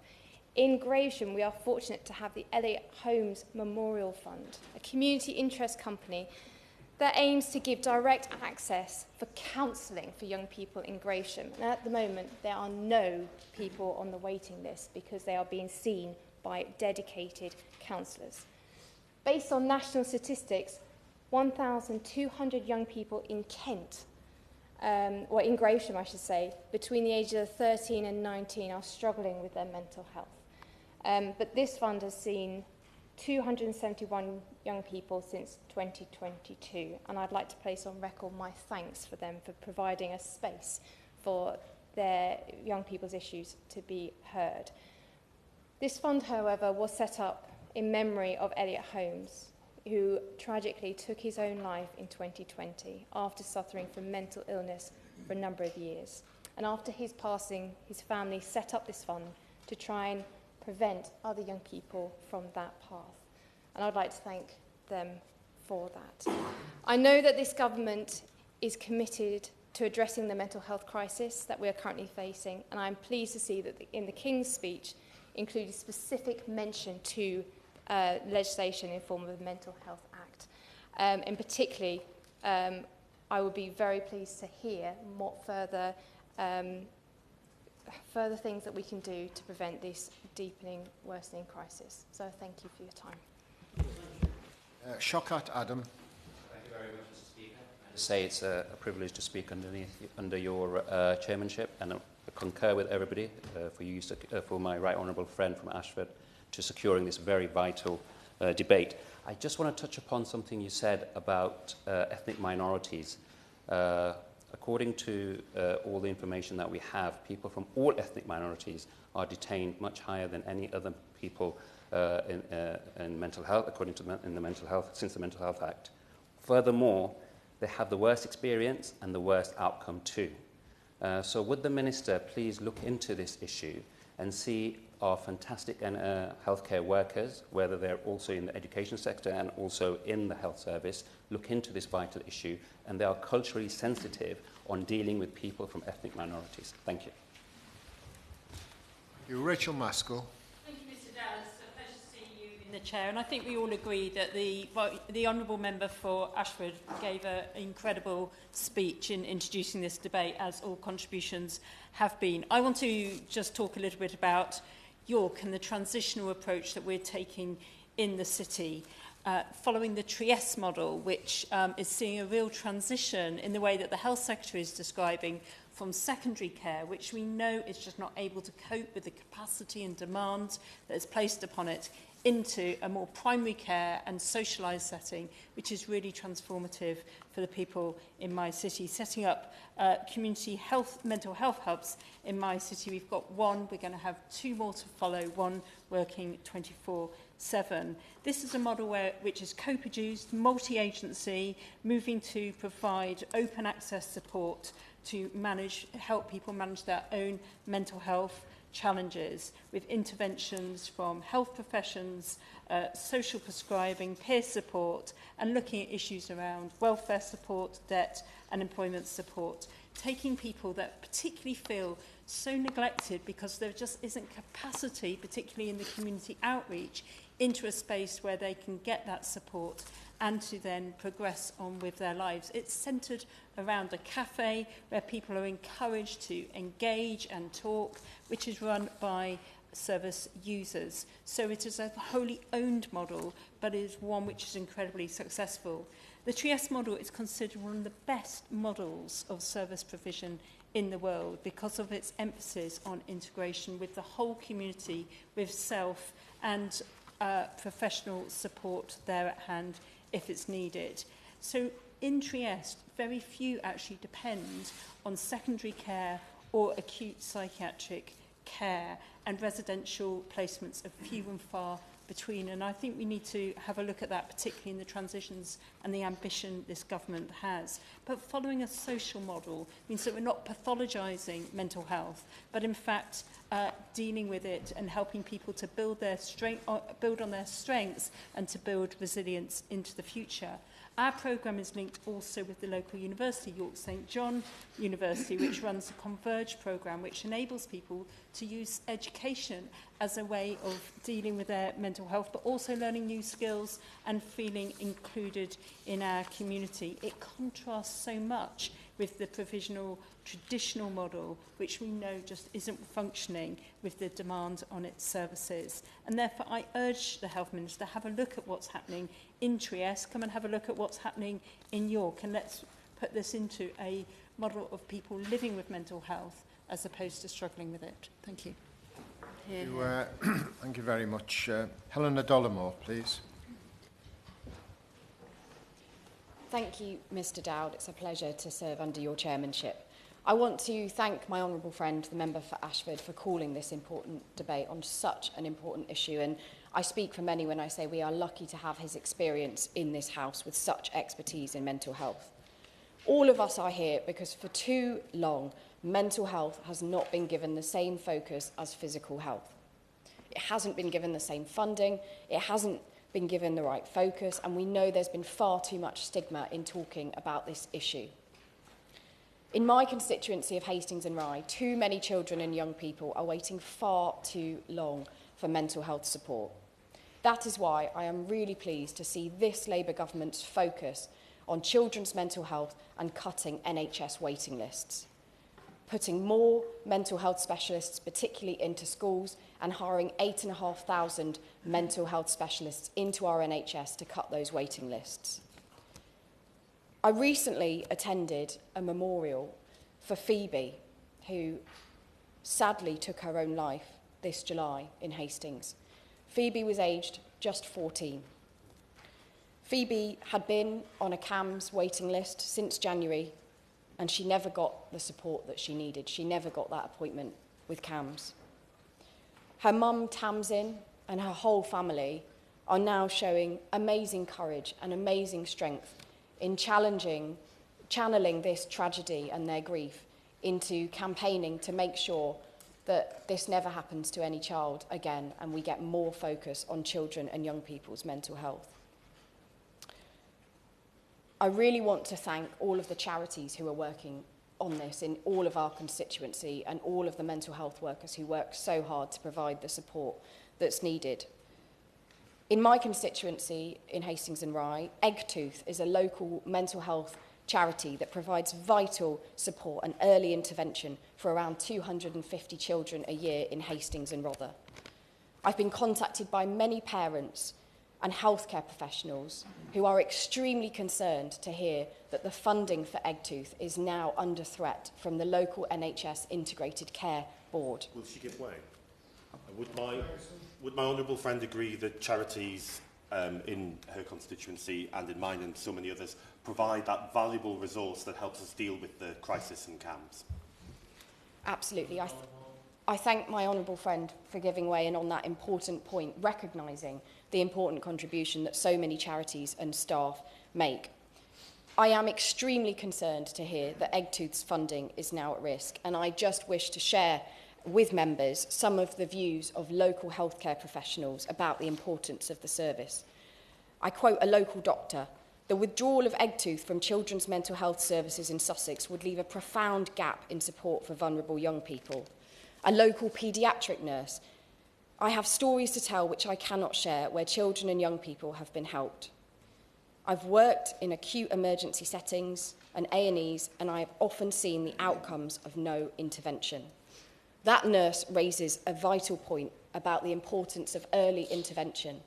In Gravesham, we are fortunate to have the Elliott Holmes Memorial Fund, a community interest company that aims to give direct access for counselling for young people in Gravesham. And at the moment, there are no people on the waiting list because they are being seen by dedicated counsellors. Based on national statistics, 1,200 young people in Kent, or in Gravesham, I should say, between the ages of 13 and 19 are struggling with their mental health. But this fund has seen 271 young people since 2022, and I'd like to place on record my thanks for them for providing a space for their young people's issues to be heard. This fund, however, was set up in memory of Elliott Holmes, who tragically took his own life in 2020 after suffering from mental illness for a number of years. And after his passing, his family set up this fund to try and prevent other young people from that path. And I'd like to thank them for that. I know that this government is committed to addressing the mental health crisis that we are currently facing, and I'm pleased to see that in the King's speech included specific mention to legislation in form of the Mental Health Act. And particularly, I would be very pleased to hear what further things that we can do to prevent this deepening, worsening crisis. So thank you for your time. Shaukat Adam. Thank you very much, Mr. Speaker. Say it's a privilege to speak under your chairmanship, and I concur with everybody for my right honourable friend from Ashford to securing this very vital debate. I just want to touch upon something you said about ethnic minorities. According to all the information that we have, people from all ethnic minorities are detained much higher than any other people in mental health, according to since the Mental Health Act. Furthermore, they have the worst experience and the worst outcome too. So would the Minister please look into this issue and see our fantastic healthcare workers, whether they're also in the education sector and also in the health service, look into this vital issue, and they are culturally sensitive on dealing with people from ethnic minorities. Thank you. Rachel Maskell. Thank you, Mr. Dallas. It's a pleasure to see you in the chair. And I think we all agree that the honourable member for Ashford gave an incredible speech in introducing this debate, as all contributions have been. I want to just talk a little bit about York and the transitional approach that we're taking in the city, following the Trieste model, which is seeing a real transition in the way that the Health Secretary is describing from secondary care, which we know is just not able to cope with the capacity and demand that is placed upon it, into a more primary care and socialised setting, which is really transformative for the people in my city. Setting up community health, mental health hubs in my city. We've got one, we're going to have 2 more to follow, one working 24/7. This is a model which is co-produced, multi-agency, moving to provide open access support to help people manage their own mental health challenges, with interventions from health professions, social prescribing, peer support, and looking at issues around welfare support, debt and employment support, taking people that particularly feel so neglected because there just isn't capacity, particularly in the community outreach, into a space where they can get that support and to then progress on with their lives. It's centred around a cafe where people are encouraged to engage and talk, which is run by service users. So it is a wholly owned model, but is one which is incredibly successful. The Trieste model is considered one of the best models of service provision in the world because of its emphasis on integration with the whole community, with self, and professional support there at hand if it's needed. So in Trieste, very few actually depend on secondary care or acute psychiatric care, and residential placements are few and far between. And I think we need to have a look at that, particularly in the transitions and the ambition this government has. But following a social model means that we're not pathologising mental health, but in fact dealing with it and helping people to build on their strengths and to build resilience into the future. Our programme is linked also with the local university, York St John University, which runs a Converge programme, which enables people to use education as a way of dealing with their mental health, but also learning new skills and feeling included in our community. It contrasts so much with the provisional traditional model, which we know just isn't functioning with the demand on its services. And therefore, I urge the Health Minister to have a look at what's happening in Trieste, come and have a look at what's happening in York, and let's put this into a model of people living with mental health as opposed to struggling with it. Thank you. Thank you very much. Helena Dollamore, please. Thank you, Mr Dowd. It's a pleasure to serve under your chairmanship. I want to thank my honourable friend, the member for Ashford, for calling this important debate on such an important issue. And I speak for many when I say we are lucky to have his experience in this House with such expertise in mental health. All of us are here because for too long, mental health has not been given the same focus as physical health. It hasn't been given the same funding, it hasn't been given the right focus, and we know there's been far too much stigma in talking about this issue. In my constituency of Hastings and Rye, too many children and young people are waiting far too long for mental health support. That is why I am really pleased to see this Labour government's focus on children's mental health and cutting NHS waiting lists, putting more mental health specialists, particularly into schools, and hiring 8,500 mental health specialists into our NHS to cut those waiting lists. I recently attended a memorial for Phoebe, who sadly took her own life this July in Hastings. Phoebe was aged just 14. Phoebe had been on a CAMS waiting list since January, and she never got the support that she needed. She never got that appointment with CAMS. Her mum, Tamsin, and her whole family are now showing amazing courage and amazing strength in channeling this tragedy and their grief into campaigning to make sure that this never happens to any child again, and we get more focus on children and young people's mental health. I really want to thank all of the charities who are working on this in all of our constituency, and all of the mental health workers who work so hard to provide the support that's needed. In my constituency in Hastings and Rye, Eggtooth is a local mental health charity that provides vital support and early intervention for around 250 children a year in Hastings and Rother. I've been contacted by many parents and healthcare professionals who are extremely concerned to hear that the funding for Eggtooth is now under threat from the local NHS Integrated Care Board. Will she give way? Would my honourable friend agree that charities in her constituency and in mine and so many others provide that valuable resource that helps us deal with the crisis in CAMS? Absolutely. I thank my honourable friend for giving way, and on that important point, recognising the important contribution that so many charities and staff make. I am extremely concerned to hear that Eggtooth's funding is now at risk, and I just wish to share with members some of the views of local healthcare professionals about the importance of the service. I quote a local doctor: "The withdrawal of Eggtooth from children's mental health services in Sussex would leave a profound gap in support for vulnerable young people." A local paediatric nurse: "I have stories to tell which I cannot share, where children and young people have been helped. I've worked in acute emergency settings and A&Es, and I have often seen the outcomes of no intervention." That nurse raises a vital point about the importance of early intervention.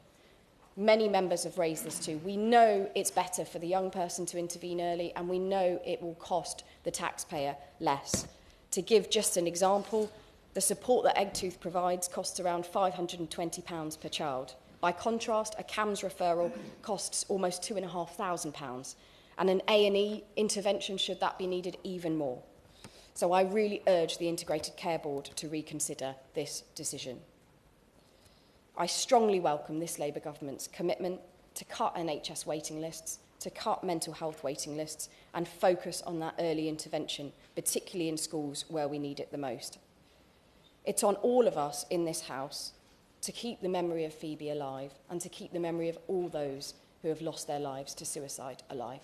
Many members have raised this too. We know it's better for the young person to intervene early, and we know it will cost the taxpayer less. To give just an example, the support that Eggtooth provides costs around £520 per child. By contrast, a CAMS referral costs almost £2,500, and an A&E intervention, should that be needed, even more. So I really urge the Integrated Care Board to reconsider this decision. I strongly welcome this Labour government's commitment to cut NHS waiting lists, to cut mental health waiting lists, and focus on that early intervention, particularly in schools where we need it the most. It's on all of us in this House to keep the memory of Phoebe alive and to keep the memory of all those who have lost their lives to suicide alive.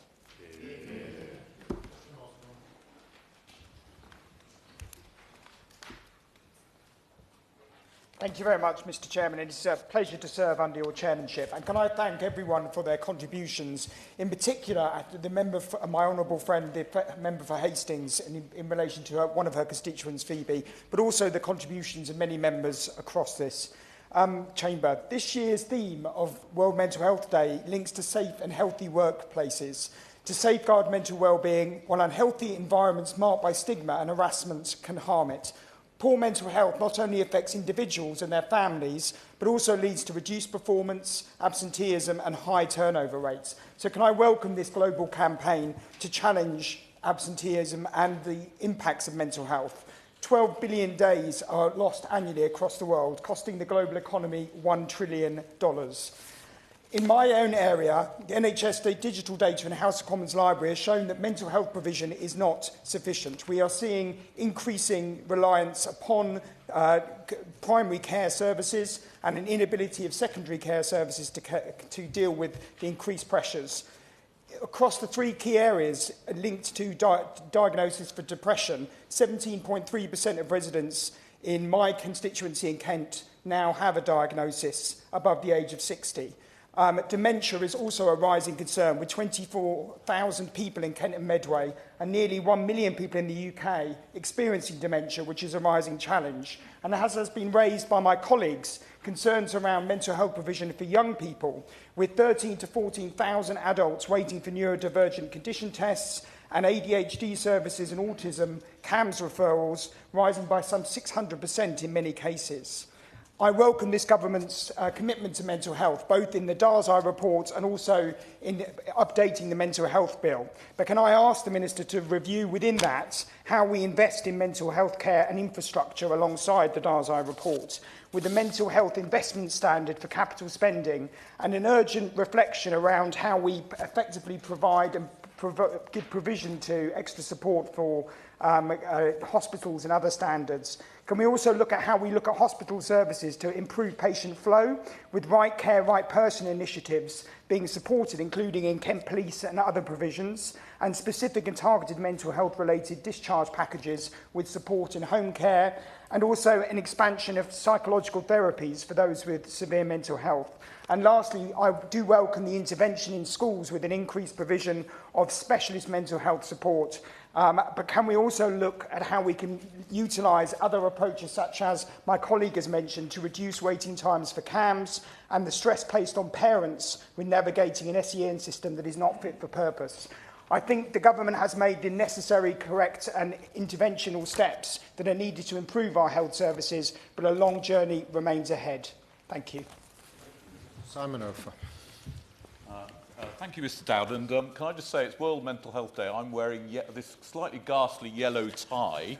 Thank you very much, Mr. Chairman. It's a pleasure to serve under your chairmanship. And can I thank everyone for their contributions, in particular the member, my honourable friend, the member for Hastings, in relation to one of her constituents, Phoebe, but also the contributions of many members across this chamber. This year's theme of World Mental Health Day links to safe and healthy workplaces. To safeguard mental well-being, while unhealthy environments marked by stigma and harassment can harm it. Poor mental health not only affects individuals and their families, but also leads to reduced performance, absenteeism and high turnover rates. So can I welcome this global campaign to challenge absenteeism and the impacts of mental health? 12 billion days are lost annually across the world, costing the global economy $1 trillion. In my own area, the NHS digital data in the House of Commons Library has shown that mental health provision is not sufficient. We are seeing increasing reliance upon primary care services and an inability of secondary care services to deal with the increased pressures. Across the three key areas linked to diagnosis for depression, 17.3% of residents in my constituency in Kent now have a diagnosis above the age of 60. Dementia is also a rising concern, with 24,000 people in Kent and Medway and nearly 1 million people in the UK experiencing dementia, which is a rising challenge. And as has been raised by my colleagues, concerns around mental health provision for young people, with 13 to 14,000 adults waiting for neurodivergent condition tests and ADHD services and autism CAMS referrals rising by some 600% in many cases. I welcome this government's commitment to mental health, both in the Darzai report and also in updating the mental health bill. But can I ask the Minister to review within that how we invest in mental health care and infrastructure alongside the Darzai report, with a mental health investment standard for capital spending and an urgent reflection around how we effectively provide and give provision to extra support for hospitals and other standards? Can we also look at how we look at hospital services to improve patient flow, with right care, right person initiatives being supported, including in Kent Police and other provisions, and specific and targeted mental health related discharge packages with support in home care, and also an expansion of psychological therapies for those with severe mental health. And lastly, I do welcome the intervention in schools with an increased provision of specialist mental health support. But can we also look at how we can utilise other approaches, such as my colleague has mentioned, to reduce waiting times for CAMS and the stress placed on parents with navigating an SEN system that is not fit for purpose? I think the government has made the necessary, correct and interventional steps that are needed to improve our health services, but a long journey remains ahead. Thank you. Simon Ofer. Thank you, Mr. Dowd. And can I just say, it's World Mental Health Day. I'm wearing this slightly ghastly yellow tie,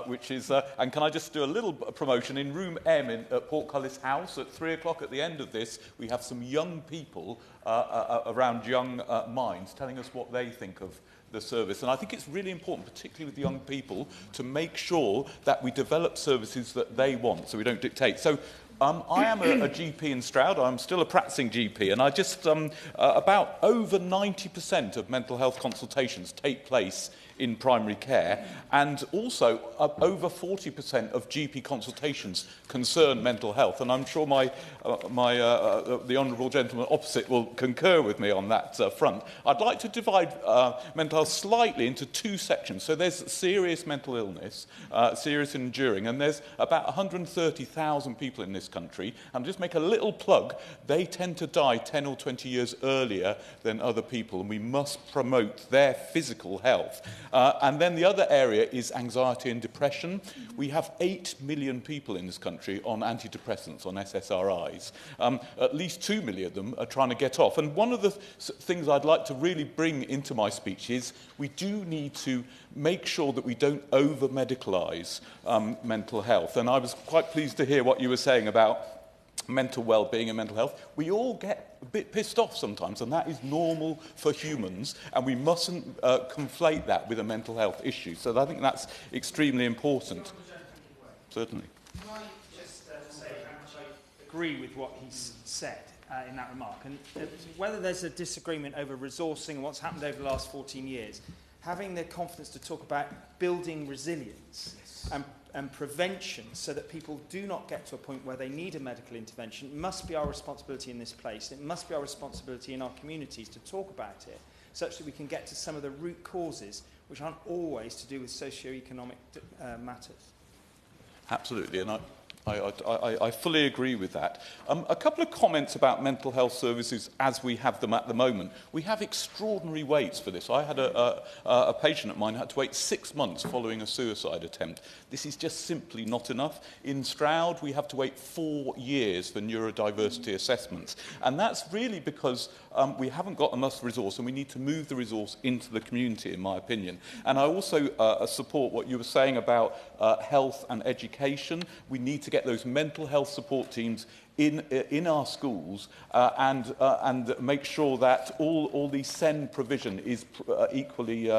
which is... and can I just do a little promotion? In Room M at Portcullis House, at 3 o'clock at the end of this, we have some young people around young minds telling us what they think of the service. And I think it's really important, particularly with young people, to make sure that we develop services that they want, so we don't dictate. So I am a GP in Stroud. I'm still a practicing GP, and I just about over 90% of mental health consultations take place in primary care, and also over 40% of GP consultations concern mental health. And I'm sure the honourable gentleman opposite will concur with me on that front. I'd like to divide mental health slightly into two sections. So there's serious mental illness, serious and enduring, and there's about 130,000 people in this country. And just make a little plug, they tend to die 10 or 20 years earlier than other people, and we must promote their physical health. And then the other area is anxiety and depression. We have 8 million people in this country on antidepressants, on SSRIs. At least 2 million of them are trying to get off. And one of the things I'd like to really bring into my speech is we do need to make sure that we don't over-medicalise mental health. And I was quite pleased to hear what you were saying about mental well-being and mental health. We all get a bit pissed off sometimes, and that is normal for humans, and we mustn't conflate that with a mental health issue. So I think that's extremely important. Certainly. Can I just say how much I agree with what he's said in that remark, and whether there's a disagreement over resourcing and what's happened over the last 14 years, having the confidence to talk about building resilience and prevention so that people do not get to a point where they need a medical intervention must be our responsibility in this place. It must be our responsibility in our communities to talk about it such that we can get to some of the root causes which aren't always to do with socio-economic matters. Absolutely, and I fully agree with that. A couple of comments about mental health services as we have them at the moment. We have extraordinary waits for this. I had a patient of mine who had to wait 6 months following a suicide attempt. This is just simply not enough. In Stroud, we have to wait 4 years for neurodiversity assessments. And that's really because we haven't got enough resource, and we need to move the resource into the community, in my opinion. And I also support what you were saying about health and education. We need to get those mental health support teams in our schools and make sure that all the SEND provision is equally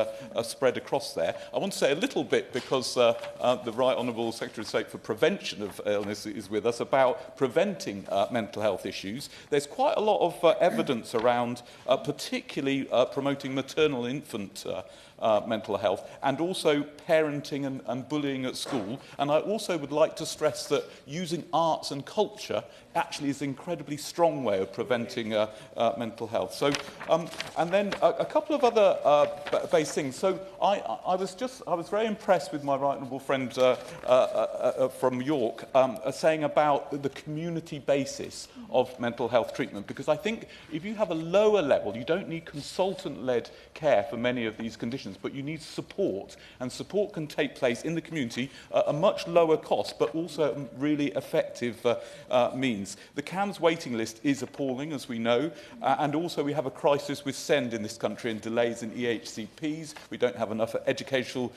spread across there. I want to say a little bit, because the Right Honourable Secretary of State for Prevention of Illness is with us, about preventing mental health issues. There's quite a lot of evidence around particularly promoting maternal infant mental health, and also parenting and bullying at school. And I also would like to stress that using arts and culture actually is an incredibly strong way of preventing mental health. So, and then a couple of other base things. So I was very impressed with my right honourable friend from York saying about the community basis of mental health treatment, because I think if you have a lower level, you don't need consultant-led care for many of these conditions, but you need support, and support can take place in the community at a much lower cost, but also really effective means. The CAMHS waiting list is appalling, as we know, and also we have a crisis with SEND in this country and delays in EHCPs. We don't have enough educational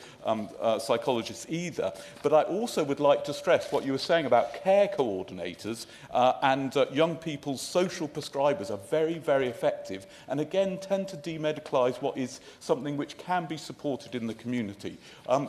psychologists either. But I also would like to stress what you were saying about care coordinators and young people's social prescribers are very, very effective, and again tend to demedicalise what is something which can be supported in the community.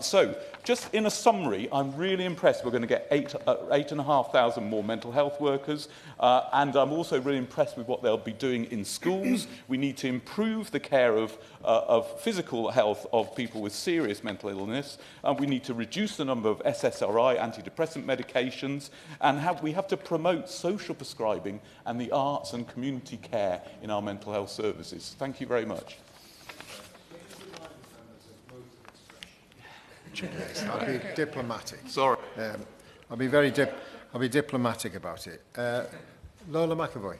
So, just in a summary, I'm really impressed we're going to get 8,500 more mental health workers, and I'm also really impressed with what they'll be doing in schools. We need to improve the care of physical health of people with serious mental illness, and we need to reduce the number of SSRI, antidepressant medications, and we have to promote social prescribing and the arts and community care in our mental health services. Thank you very much. I'll be diplomatic. Sorry. I'll be diplomatic about it. Lola McAvoy.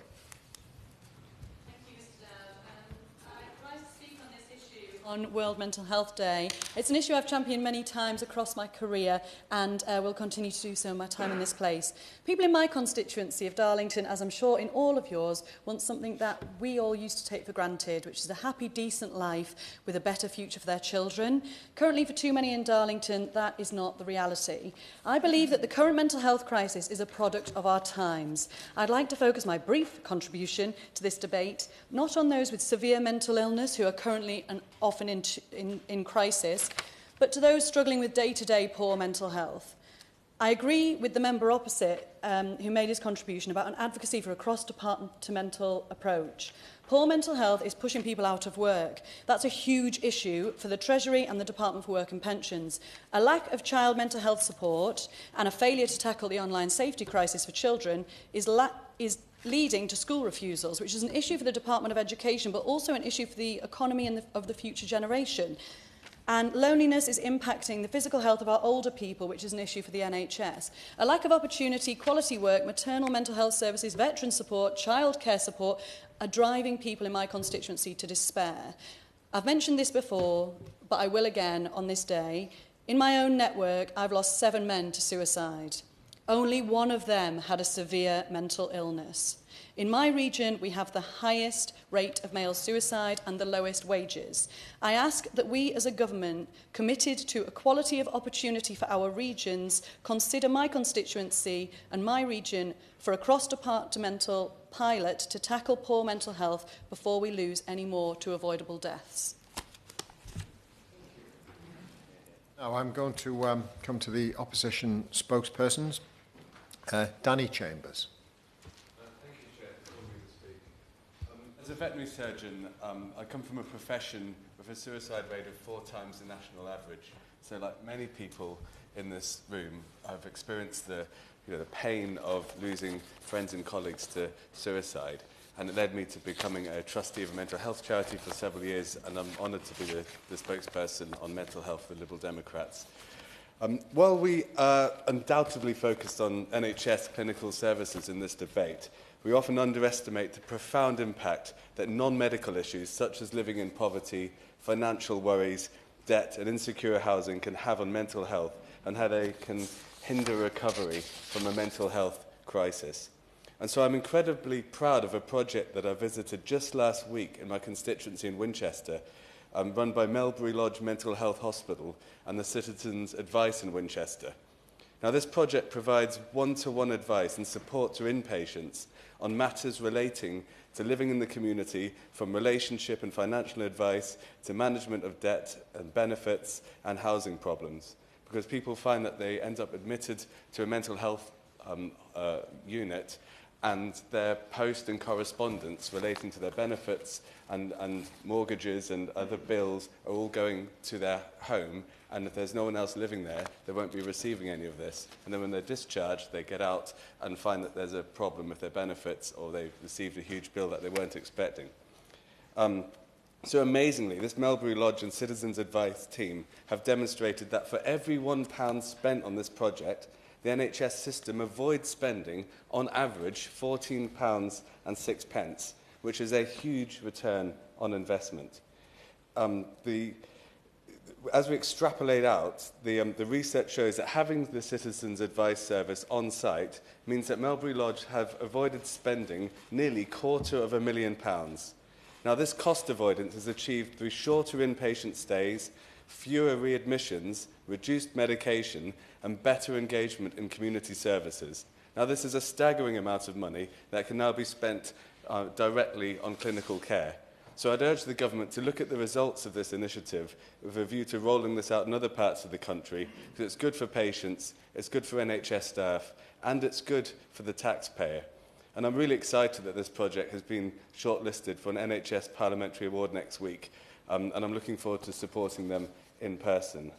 On World Mental Health Day. It's an issue I've championed many times across my career, and will continue to do so in my time in this place. People in my constituency of Darlington, as I'm sure in all of yours, want something that we all used to take for granted, which is a happy, decent life with a better future for their children. Currently, for too many in Darlington, that is not the reality. I believe that the current mental health crisis is a product of our times. I'd like to focus my brief contribution to this debate not on those with severe mental illness who are currently and often in crisis, but to those struggling with day-to-day poor mental health. I agree with the member opposite who made his contribution about an advocacy for a cross-departmental approach. Poor mental health is pushing people out of work. That's a huge issue for the Treasury and the Department for Work and Pensions. A lack of child mental health support and a failure to tackle the online safety crisis for children is leading to school refusals, which is an issue for the Department of Education, but also an issue for the economy and of the future generation. And loneliness is impacting the physical health of our older people, which is an issue for the NHS. A lack of opportunity, quality work, maternal mental health services, veteran support, childcare support are driving people in my constituency to despair. I've mentioned this before, but I will again on this day. In my own network, I've lost 7 men to suicide. Only one of them had a severe mental illness. In my region, we have the highest rate of male suicide and the lowest wages. I ask that we as a government, committed to equality of opportunity for our regions, consider my constituency and my region for a cross-departmental pilot to tackle poor mental health before we lose any more to avoidable deaths. Now I'm going to come to the opposition spokespersons. Danny Chambers. Thank you, Chair, for calling me to speak. As a veterinary surgeon, I come from a profession with a suicide rate of 4 times the national average. So like many people in this room, I've experienced the pain of losing friends and colleagues to suicide. And it led me to becoming a trustee of a mental health charity for several years, and I'm honoured to be the spokesperson on mental health for Liberal Democrats. While we are undoubtedly focused on NHS clinical services in this debate, we often underestimate the profound impact that non-medical issues such as living in poverty, financial worries, debt and insecure housing can have on mental health, and how they can hinder recovery from a mental health crisis. And so I'm incredibly proud of a project that I visited just last week in my constituency in Winchester, run by Melbury Lodge Mental Health Hospital and the Citizens Advice in Winchester. Now, this project provides one-to-one advice and support to inpatients on matters relating to living in the community, from relationship and financial advice to management of debt and benefits and housing problems, because people find that they end up admitted to a mental health unit, and their post and correspondence relating to their benefits and mortgages and other bills are all going to their home, and if there's no one else living there, they won't be receiving any of this. And then when they're discharged, they get out and find that there's a problem with their benefits, or they've received a huge bill that they weren't expecting. So amazingly, this Melbury Lodge and Citizens Advice team have demonstrated that for every £1 spent on this project, the NHS system avoids spending, on average, £14.06, which is a huge return on investment. As we extrapolate out, the research shows that having the Citizens Advice Service on site means that Melbury Lodge have avoided spending nearly £250,000. Now, this cost avoidance is achieved through shorter inpatient stays, fewer readmissions, reduced medication, and better engagement in community services. Now, this is a staggering amount of money that can now be spent directly on clinical care. So I'd urge the government to look at the results of this initiative with a view to rolling this out in other parts of the country, because it's good for patients, it's good for NHS staff, and it's good for the taxpayer. And I'm really excited that this project has been shortlisted for an NHS Parliamentary Award next week, and I'm looking forward to supporting them in person.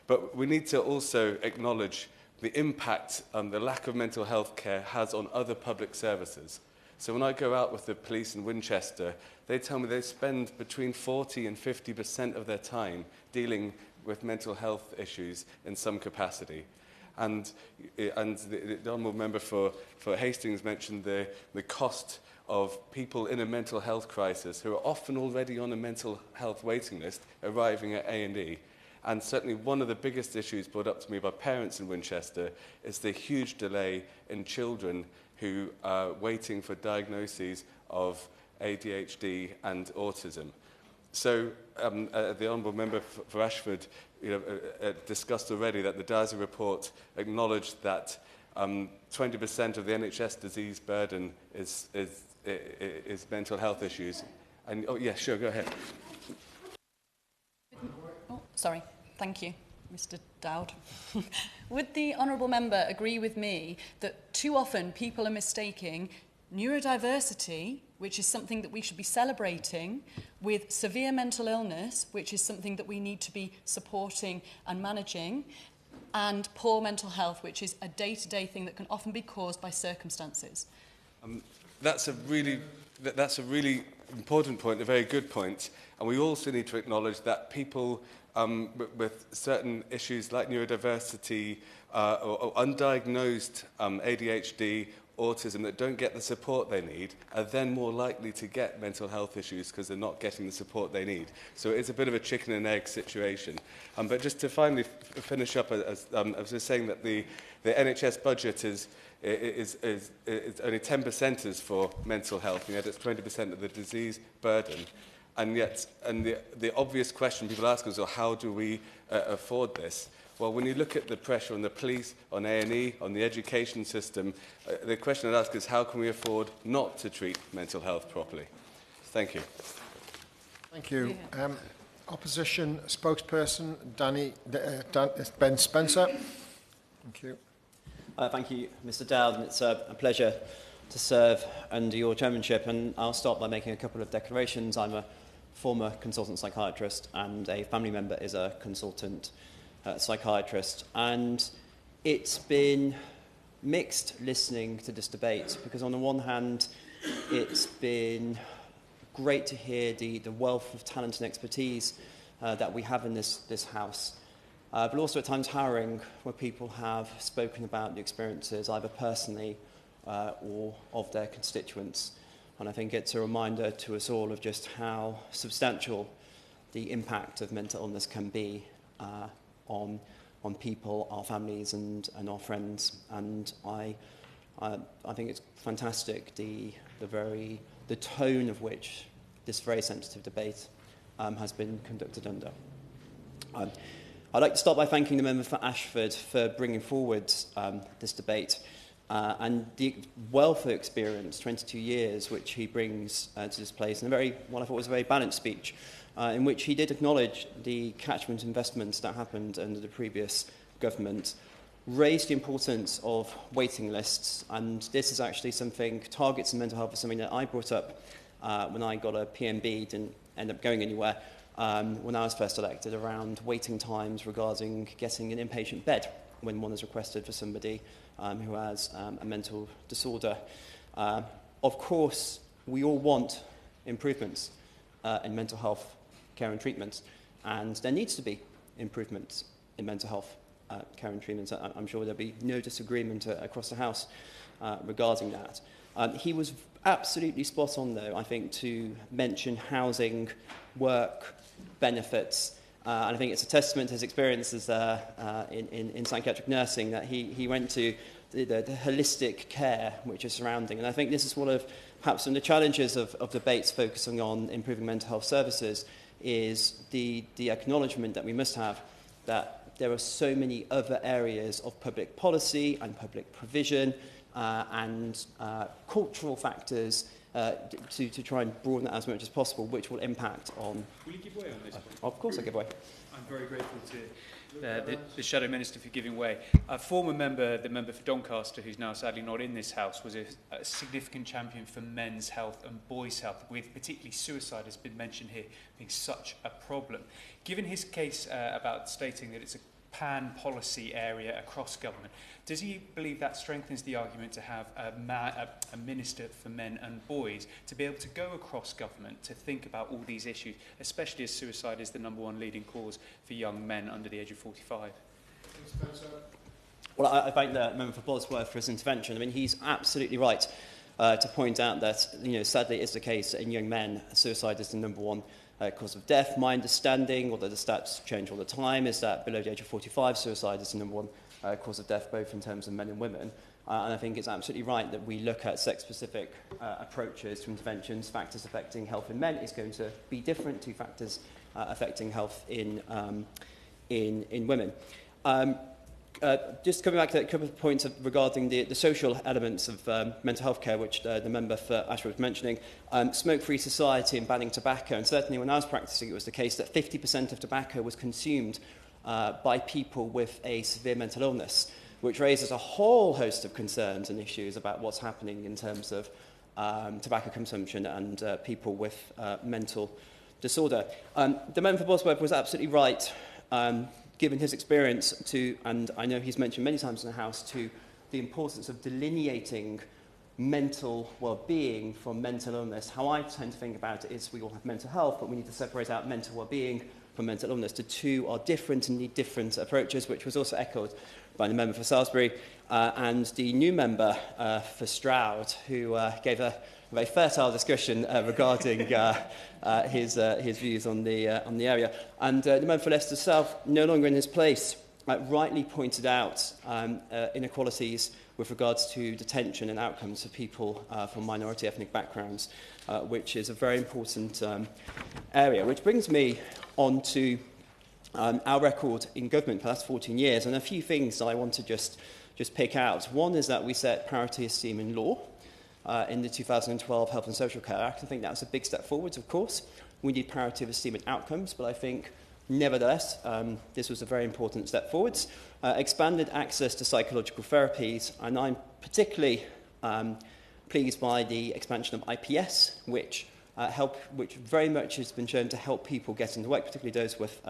But we need to also acknowledge the impact the lack of mental health care has on other public services. So when I go out with the police in Winchester, they tell me they spend between 40 and 50% of their time dealing with mental health issues in some capacity. And the Honourable Member for Hastings mentioned the cost of people in a mental health crisis who are often already on a mental health waiting list arriving at A&E. And certainly one of the biggest issues brought up to me by parents in Winchester is the huge delay in children who are waiting for diagnoses of ADHD and autism. So the Honourable Member for Ashford discussed already that the Darcy report acknowledged that 20% of the NHS disease burden is mental health issues. And, oh, yeah, sure, go ahead. Oh, sorry. Thank you, Mr. Dowd. Would the Honourable Member agree with me that too often people are mistaking neurodiversity, which is something that we should be celebrating, with severe mental illness, which is something that we need to be supporting and managing, and poor mental health, which is a day-to-day thing that can often be caused by circumstances? That's a really important point, a very good point. And we also need to acknowledge that people with certain issues like neurodiversity or undiagnosed ADHD, autism that don't get the support they need are then more likely to get mental health issues because they're not getting the support they need. So it's a bit of a chicken and egg situation. But just to finally finish up, I was just saying that the NHS budget is only 10% is for mental health, and yet it's 20% of the disease burden. And yet, the obvious question people ask is, well, how do we afford this? Well, when you look at the pressure on the police, on A&E, on the education system, the question I'd ask is, how can we afford not to treat mental health properly? Thank you. Thank you. Opposition spokesperson, Ben Spencer. Thank you. Thank you, Mr. Dowd. It's a pleasure to serve under your chairmanship, and I'll start by making a couple of declarations. I'm a former consultant psychiatrist, and a family member is a consultant psychiatrist, and it's been mixed listening to this debate, because on the one hand it's been great to hear the wealth of talent and expertise that we have in this house, but also at times harrowing where people have spoken about the experiences either personally or of their constituents. And I think it's a reminder to us all of just how substantial the impact of mental illness can be on people, our families and our friends. And I think it's fantastic the tone of which this very sensitive debate has been conducted under. I'd like to start by thanking the member for Ashford for bringing forward this debate and the wealth of experience, 22 years, which he brings to this place, in what I thought was a very balanced speech, in which he did acknowledge the catchment investments that happened under the previous government, raised the importance of waiting lists, and this is actually something, targets in mental health is something that I brought up when I got a PMB, didn't end up going anywhere, when I was first elected, around waiting times regarding getting an inpatient bed when one is requested for somebody who has a mental disorder. Of course, we all want improvements in mental health care and treatment, and there needs to be improvements in mental health care and treatment. I'm sure there'll be no disagreement across the House regarding that. He was absolutely spot on, though, I think, to mention housing, work, benefits, and I think it's a testament to his experiences in psychiatric nursing that he went to the holistic care which is surrounding. And I think this is one of perhaps some of the challenges of debates focusing on improving mental health services, is the acknowledgement that we must have that there are so many other areas of public policy and public provision and cultural factors to try and broaden that as much as possible, which will impact on... Will you give way on this point? Of course I give way. I'm very grateful to the Shadow Minister for giving way. A former member, the member for Doncaster, who's now sadly not in this House, was a significant champion for men's health and boys' health, with particularly suicide has been mentioned here being such a problem. Given his case about stating that it's a pan-policy area across government, does he believe that strengthens the argument to have a minister for men and boys to be able to go across government to think about all these issues, especially as suicide is the #1 leading cause for young men under the age of 45? Well, I thank the member for Bosworth for his intervention. I mean, he's absolutely right to point out that, sadly it is the case that in young men, suicide is the #1 cause of death. My understanding, although the stats change all the time, is that below the age of 45, suicide is the #1 cause of death, both in terms of men and women. And I think it's absolutely right that we look at sex-specific approaches to interventions. Factors affecting health in men is going to be different to factors affecting health in women. Just coming back to a couple of points regarding the social elements of mental health care, which the member for Ashford was mentioning, smoke-free society and banning tobacco. And certainly when I was practicing, it was the case that 50% of tobacco was consumed by people with a severe mental illness, which raises a whole host of concerns and issues about what's happening in terms of tobacco consumption and people with mental disorder. The member for Bosworth was absolutely right, given his experience and I know he's mentioned many times in the House, to the importance of delineating mental well-being from mental illness. How I tend to think about it is we all have mental health, but we need to separate out mental well-being for mental illness. The two are different and need different approaches, which was also echoed by the member for Salisbury and the new member for Stroud, who gave a very fertile discussion regarding his views on the area. And the member for Leicester South, no longer in his place, rightly pointed out inequalities with regards to detention and outcomes for people from minority ethnic backgrounds, which is a very important area. Which brings me on to our record in government for the last 14 years, and a few things that I want to just pick out. One is that we set parity esteem in law in the 2012 Health and Social Care Act. I think that was a big step forwards, of course. We need parity of esteem in outcomes, but I think, nevertheless, this was a very important step forwards. Expanded access to psychological therapies, and I'm particularly pleased by the expansion of IPS, which very much has been shown to help people get into work, particularly those with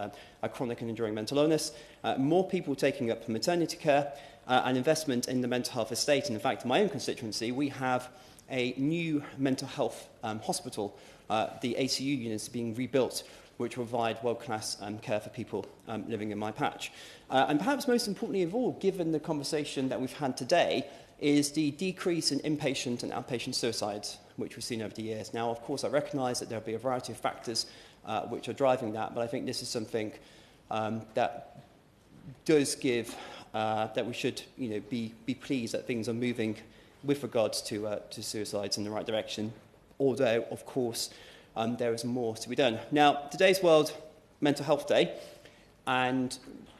a chronic and enduring mental illness. More people taking up maternity care, and investment in the mental health estate. And in fact, in my own constituency, we have a new mental health hospital, the ACU units being rebuilt, which provide world-class care for people living in my patch. And perhaps most importantly of all, given the conversation that we've had today, is the decrease in inpatient and outpatient suicides, which we've seen over the years. Now, of course, I recognise that there'll be a variety of factors which are driving that, but I think this is something that does give, that we should be pleased that things are moving with regards to suicides in the right direction, although, of course, there is more to be done. Now, today's World Mental Health Day, and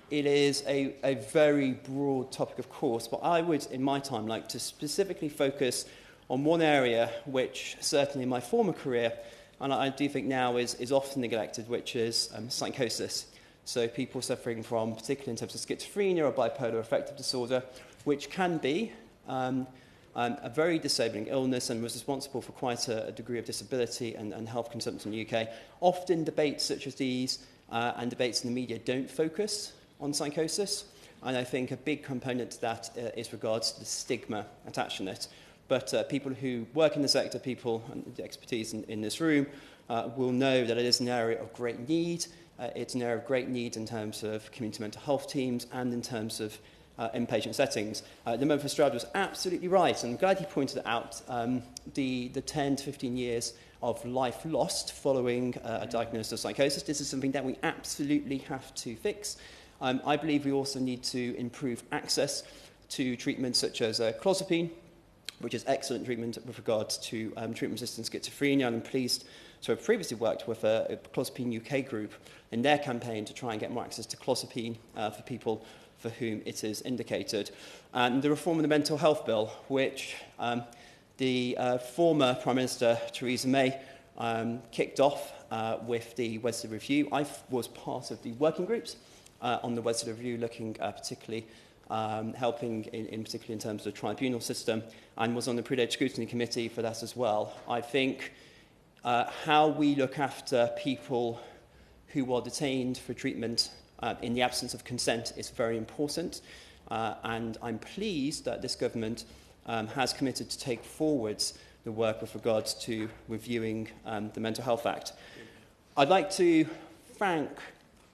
it is a very broad topic, of course, but I would, in my time, like to specifically focus on one area which, certainly in my former career, and I do think now is often neglected, which is psychosis. So people suffering from, particularly in terms of schizophrenia or bipolar affective disorder, which can be a very disabling illness and was responsible for quite a degree of disability and health concerns in the UK. Often debates such as these and debates in the media don't focus on psychosis, and I think a big component to that is regards to the stigma attached to it. But people who work in the sector, people and the expertise in this room, will know that it is an area of great need. It's an area of great need in terms of community mental health teams and in terms of inpatient settings. The member for Stroud was absolutely right, and I'm glad he pointed out the 10 to 15 years of life lost following a diagnosis of psychosis. This is something that we absolutely have to fix. I believe we also need to improve access to treatments such as clozapine, which is excellent treatment with regards to treatment-resistant schizophrenia. And I'm pleased to have previously worked with a Clozapine UK group in their campaign to try and get more access to clozapine for people for whom it is indicated. And the reform of the Mental Health Bill, which the former Prime Minister Theresa May kicked off with the Wesley Review. I was part of the working groups on the Wesley Review, looking particularly helping particularly in terms of the tribunal system, and was on the Pre-Age Scrutiny Committee for that as well. I think how we look after people who are detained for treatment in the absence of consent is very important, and I'm pleased that this government has committed to take forwards the work with regards to reviewing the Mental Health Act. I'd like to thank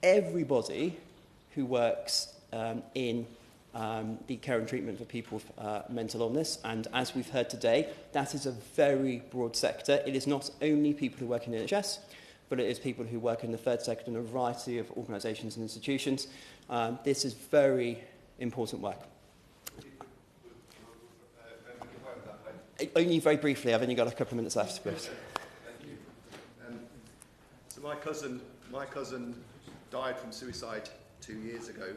everybody who works in the care and treatment for people with mental illness, and as we've heard today, that is a very broad sector. It is not only people who work in the NHS, but it is people who work in the third sector in a variety of organisations and institutions. This is very important work. Only very briefly, I've only got a couple of minutes left. Thank you. So my cousin died from suicide 2 years ago,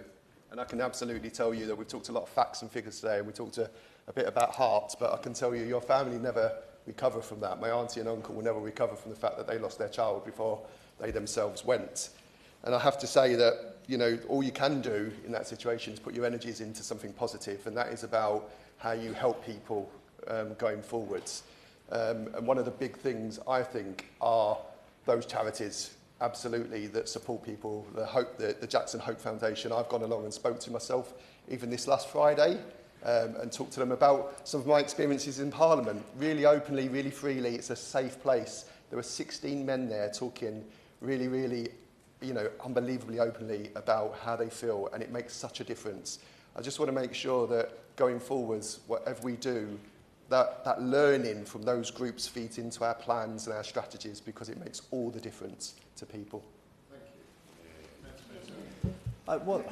and I can absolutely tell you that we've talked a lot of facts and figures today, and we talked a bit about hearts, but I can tell you your family never recover from that. My auntie and uncle will never recover from the fact that they lost their child before they themselves went. And I have to say that, you know, all you can do in that situation is put your energies into something positive, and that is about how you help people going forwards. And one of the big things, I think, are those charities, absolutely, that support people. The Jackson Hope Foundation, I've gone along and spoke to myself even this last Friday and talked to them about some of my experiences in Parliament, really openly, really freely. It's a safe place. There were 16 men there talking really, really you know, unbelievably openly about how they feel, and it makes such a difference. I just want to make sure that going forwards, whatever we do, that learning from those groups feeds into our plans and our strategies, because it makes all the difference to people. Well,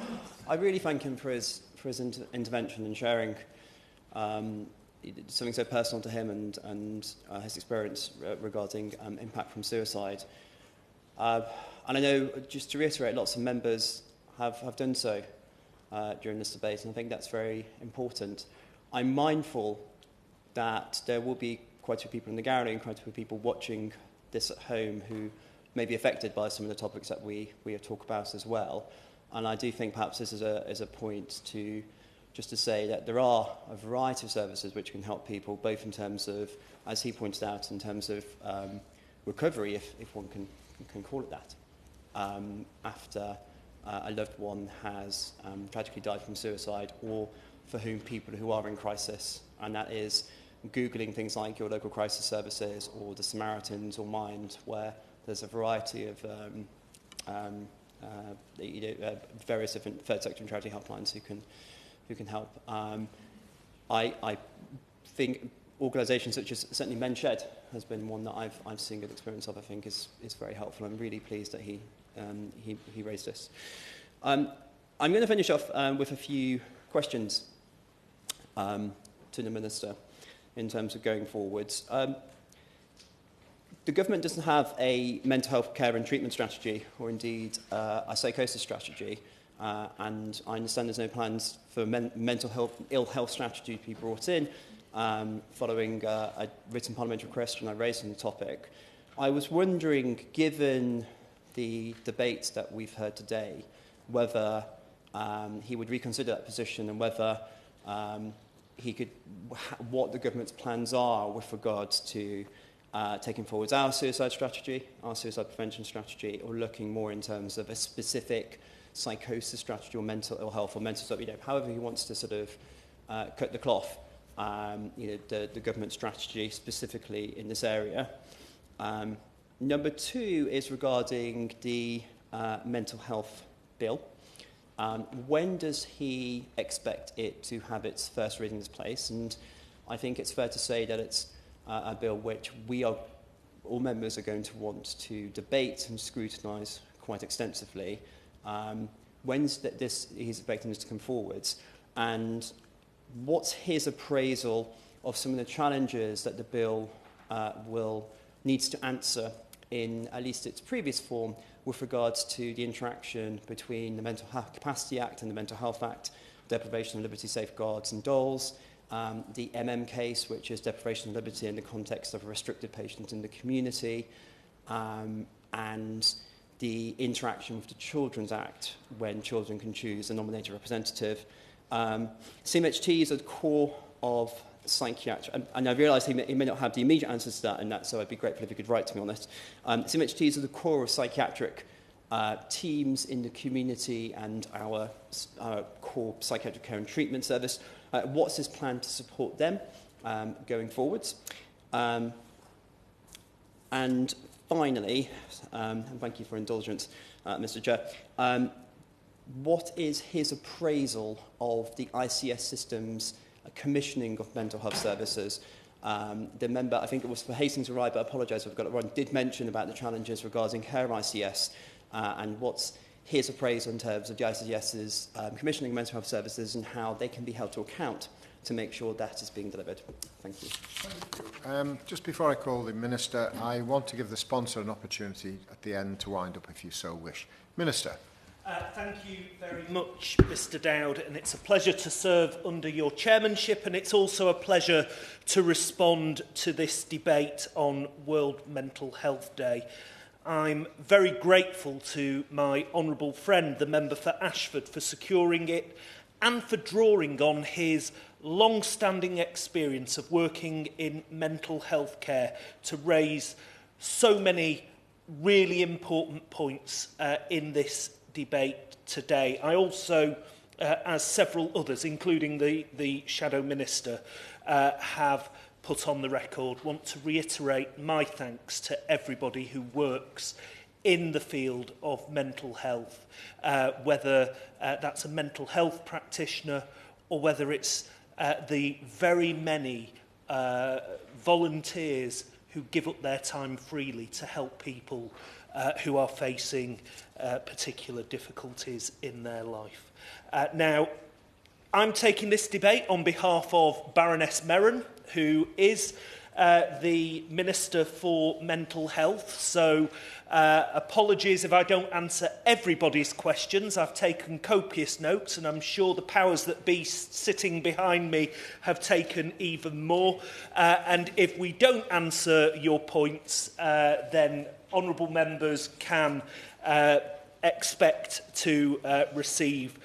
I really thank him for his intervention and sharing something so personal to him and his experience regarding impact from suicide. And I know, just to reiterate, lots of members have done so during this debate, and I think that's very important. I'm mindful that there will be quite a few people in the gallery and quite a few people watching this at home who may be affected by some of the topics that we talk about as well. And I do think perhaps this is a point to just to say that there are a variety of services which can help people, both in terms of, as he pointed out, in terms of recovery, if one can call it that, after a loved one has tragically died from suicide, or for whom people who are in crisis, and that is Googling things like your local crisis services or the Samaritans or Mind, where there's a variety of various different third sector and charity helplines who can help. I think organisations such as certainly Men's Shed has been one that I've seen good experience of. I think is very helpful. I'm really pleased that he raised this. I'm going to finish off with a few questions to the Minister in terms of going forwards. The government doesn't have a mental health care and treatment strategy, or indeed a psychosis strategy, and I understand there's no plans for mental health, ill health strategy to be brought in following a written parliamentary question I raised on the topic. I was wondering, given the debates that we've heard today, whether he would reconsider that position and whether he could, what the government's plans are with regards to taking forward our suicide strategy, our suicide prevention strategy, or looking more in terms of a specific psychosis strategy or mental ill health or mental, however he wants to sort of cut the cloth, the government strategy specifically in this area. Number two is regarding the mental health bill. When does he expect it to have its first reading in this place? And I think it's fair to say that it's a bill which all members are going to want to debate and scrutinise quite extensively. When's he's expecting this to come forwards? And what's his appraisal of some of the challenges that the bill needs to answer in at least its previous form with regards to the interaction between the Mental Capacity Act and the Mental Health Act, deprivation of liberty safeguards and doles, the case, which is deprivation of liberty in the context of a restricted patient in the community, and the interaction with the Children's Act when children can choose a nominated representative. CMHT is at the core of psychiatry, and I realise he may not have the immediate answers to that, and so I'd be grateful if he could write to me on this. CMHT is at the core of psychiatric teams in the community and our core psychiatric care and treatment service. What's his plan to support them going forwards? And finally, and thank you for indulgence, Mr. Chair, what is his appraisal of the ICS system's commissioning of mental health services? The member, I think it was for Hastings or Rye, but I apologise if I've got it wrong, did mention about the challenges regarding care ICS and what's his appraisal in terms of the ICS's commissioning of mental health services and how they can be held to account to make sure that is being delivered. Thank you. Just before I call the Minister, I want to give the sponsor an opportunity at the end to wind up if you so wish. Minister. Thank you very much, Mr. Dowd, and it's a pleasure to serve under your chairmanship, and it's also a pleasure to respond to this debate on World Mental Health Day. I'm very grateful to my honourable friend, the member for Ashford, for securing it and for drawing on his long-standing experience of working in mental health care to raise so many really important points in this debate today. I also, as several others, including the Shadow Minister, have put on the record, want to reiterate my thanks to everybody who works in the field of mental health, whether that's a mental health practitioner or whether it's the very many volunteers who give up their time freely to help people who are facing particular difficulties in their life. Now, I'm taking this debate on behalf of Baroness Merron, who is the Minister for Mental Health. So apologies if I don't answer everybody's questions. I've taken copious notes, and I'm sure the powers that be sitting behind me have taken even more. And if we don't answer your points, then honourable members can expect to receive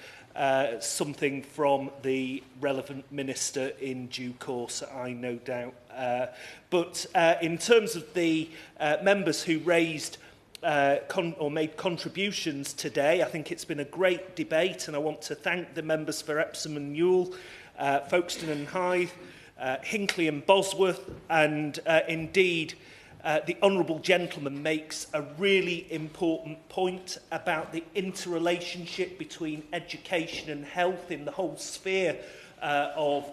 something from the relevant minister in due course, I no doubt. But in terms of the members who raised or made contributions today, I think it's been a great debate, and I want to thank the members for Epsom and Newell, Folkestone and Hythe, Hinckley and Bosworth, and indeed the honourable gentleman makes a really important point about the interrelationship between education and health in the whole sphere of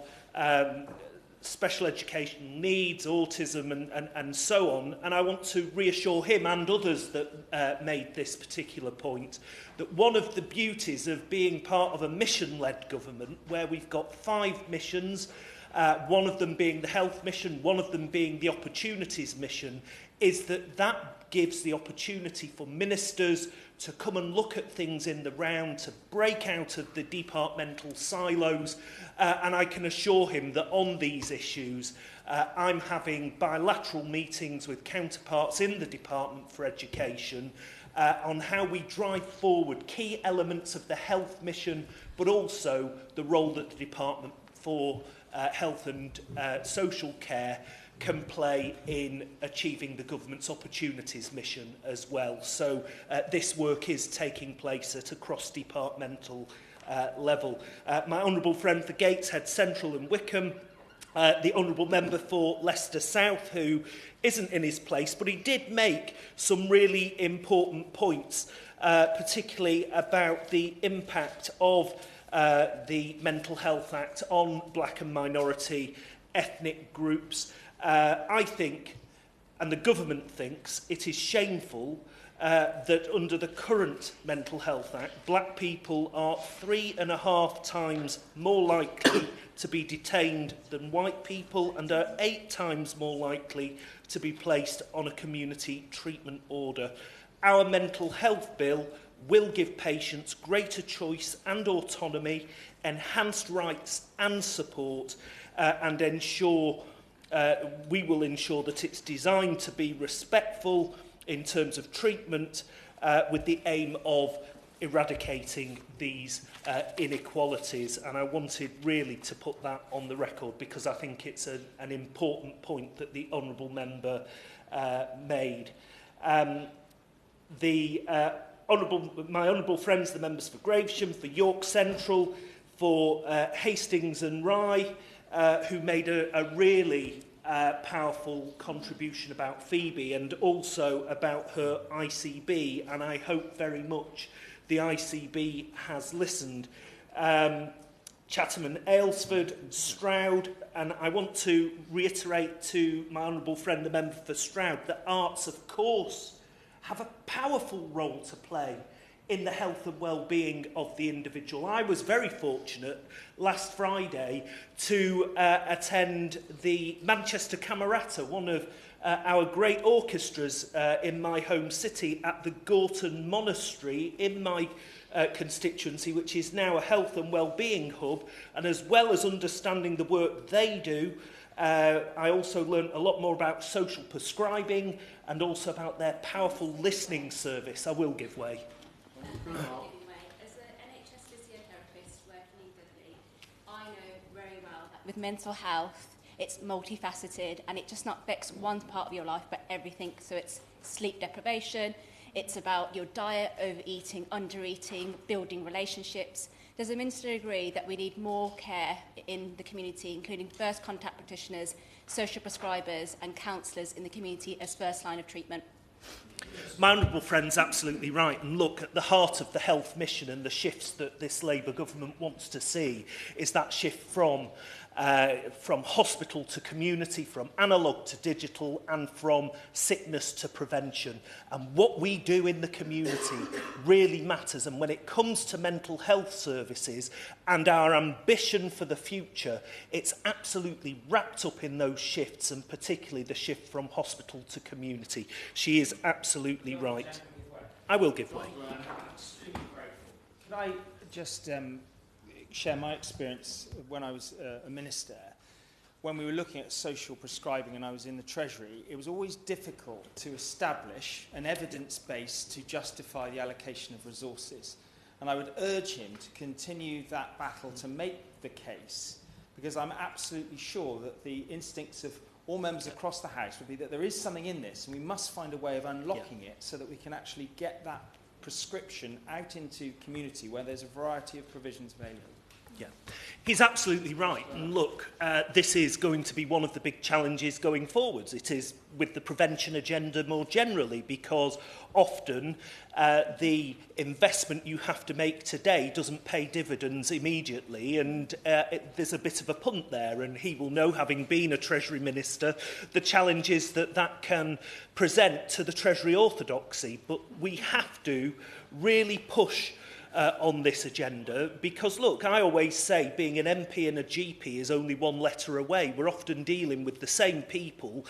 special educational needs, autism and so on. And I want to reassure him and others that made this particular point that one of the beauties of being part of a mission-led government, where we've got 5 missions, one of them being the health mission, one of them being the opportunities mission, is that gives the opportunity for ministers to come and look at things in the round, to break out of the departmental silos. And I can assure him that on these issues, I'm having bilateral meetings with counterparts in the Department for Education on how we drive forward key elements of the health mission, but also the role that the Department for Health and Social Care can play in achieving the government's opportunities mission as well. So this work is taking place at a cross-departmental level. My honourable friend for Gateshead Central and Wickham, the honourable member for Leicester South, who isn't in his place, but he did make some really important points, particularly about the impact of the Mental Health Act on black and minority ethnic groups. I think, and the government thinks, it is shameful that under the current Mental Health Act, black people are 3.5 times more likely to be detained than white people and are 8 times more likely to be placed on a community treatment order. Our mental health bill will give patients greater choice and autonomy, enhanced rights and support, and we will ensure that it's designed to be respectful in terms of treatment, with the aim of eradicating these inequalities. And I wanted really to put that on the record because I think it's an important point that the honourable member made. My honourable friends, the members for Gravesham, for York Central, for Hastings and Rye, who made a really powerful contribution about Phoebe and also about her ICB, and I hope very much the ICB has listened. Chatham and Aylesford, Stroud, and I want to reiterate to my honourable friend, the member for Stroud, that arts, of course, have a powerful role to play in the health and well-being of the individual. I was very fortunate last Friday to attend the Manchester Camerata, one of our great orchestras in my home city, at the Gorton Monastery in my constituency, which is now a health and well-being hub. And as well as understanding the work they do, I also learned a lot more about social prescribing and also about their powerful listening service. I will give way. As an NHS physiotherapist working in Dudley, I know very well that with mental health, it's multifaceted and it just not affects one part of your life but everything. So it's sleep deprivation, it's about your diet, overeating, undereating, building relationships. Does the Minister agree that we need more care in the community, including first contact practitioners, social prescribers and counsellors in the community as first line of treatment? My honourable friend's absolutely right. And look, at the heart of the health mission and the shifts that this Labour government wants to see is that shift from hospital to community, from analogue to digital, and from sickness to prevention. And what we do in the community really matters. And when it comes to mental health services and our ambition for the future, it's absolutely wrapped up in those shifts, and particularly the shift from hospital to community. She is absolutely right. I will give way. Could I just share my experience when I was a minister? When we were looking at social prescribing and I was in the Treasury, it was always difficult to establish an evidence base to justify the allocation of resources. And I would urge him to continue that battle to make the case, because I'm absolutely sure that the instincts of all members across the House would be that there is something in this and we must find a way of unlocking it so that we can actually get that prescription out into community where there's a variety of provisions available. Yeah, he's absolutely right. And look, this is going to be one of the big challenges going forwards. It is with the prevention agenda more generally, because often the investment you have to make today doesn't pay dividends immediately, and there's a bit of a punt there, and he will know, having been a Treasury Minister, the challenges that that can present to the Treasury orthodoxy. But we have to really push on this agenda, because look, I always say being an MP and a GP is only one letter away. We're often dealing with the same people.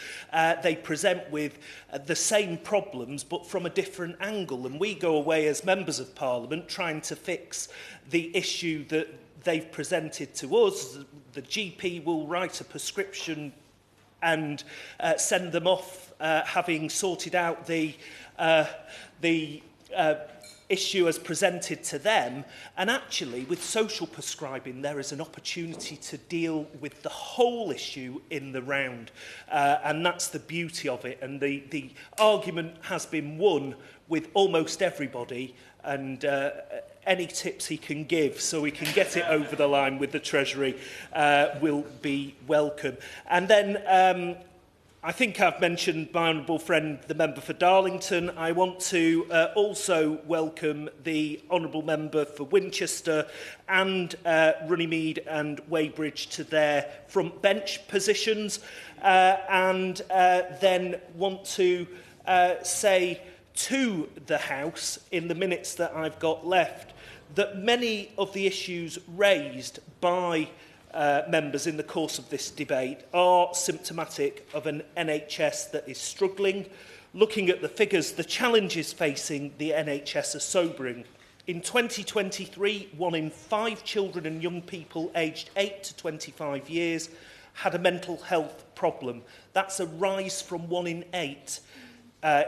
They present with the same problems but from a different angle, and we go away as members of Parliament trying to fix the issue that they've presented to us. The GP will write a prescription and send them off having sorted out the issue as presented to them. And actually, with social prescribing, there is an opportunity to deal with the whole issue in the round. And that's the beauty of it. And the argument has been won with almost everybody. And any tips he can give so we can get it over the line with the Treasury will be welcome. And then I think I've mentioned my honourable friend, the member for Darlington. I want to also welcome the honourable member for Winchester and Runnymede and Weybridge to their front bench positions, and then want to say to the House, in the minutes that I've got left, that many of the issues raised by members in the course of this debate are symptomatic of an NHS that is struggling. Looking at the figures, the challenges facing the NHS are sobering. In 2023, 1 in 5 children and young people aged 8 to 25 years had a mental health problem. That's a rise from 1 in 8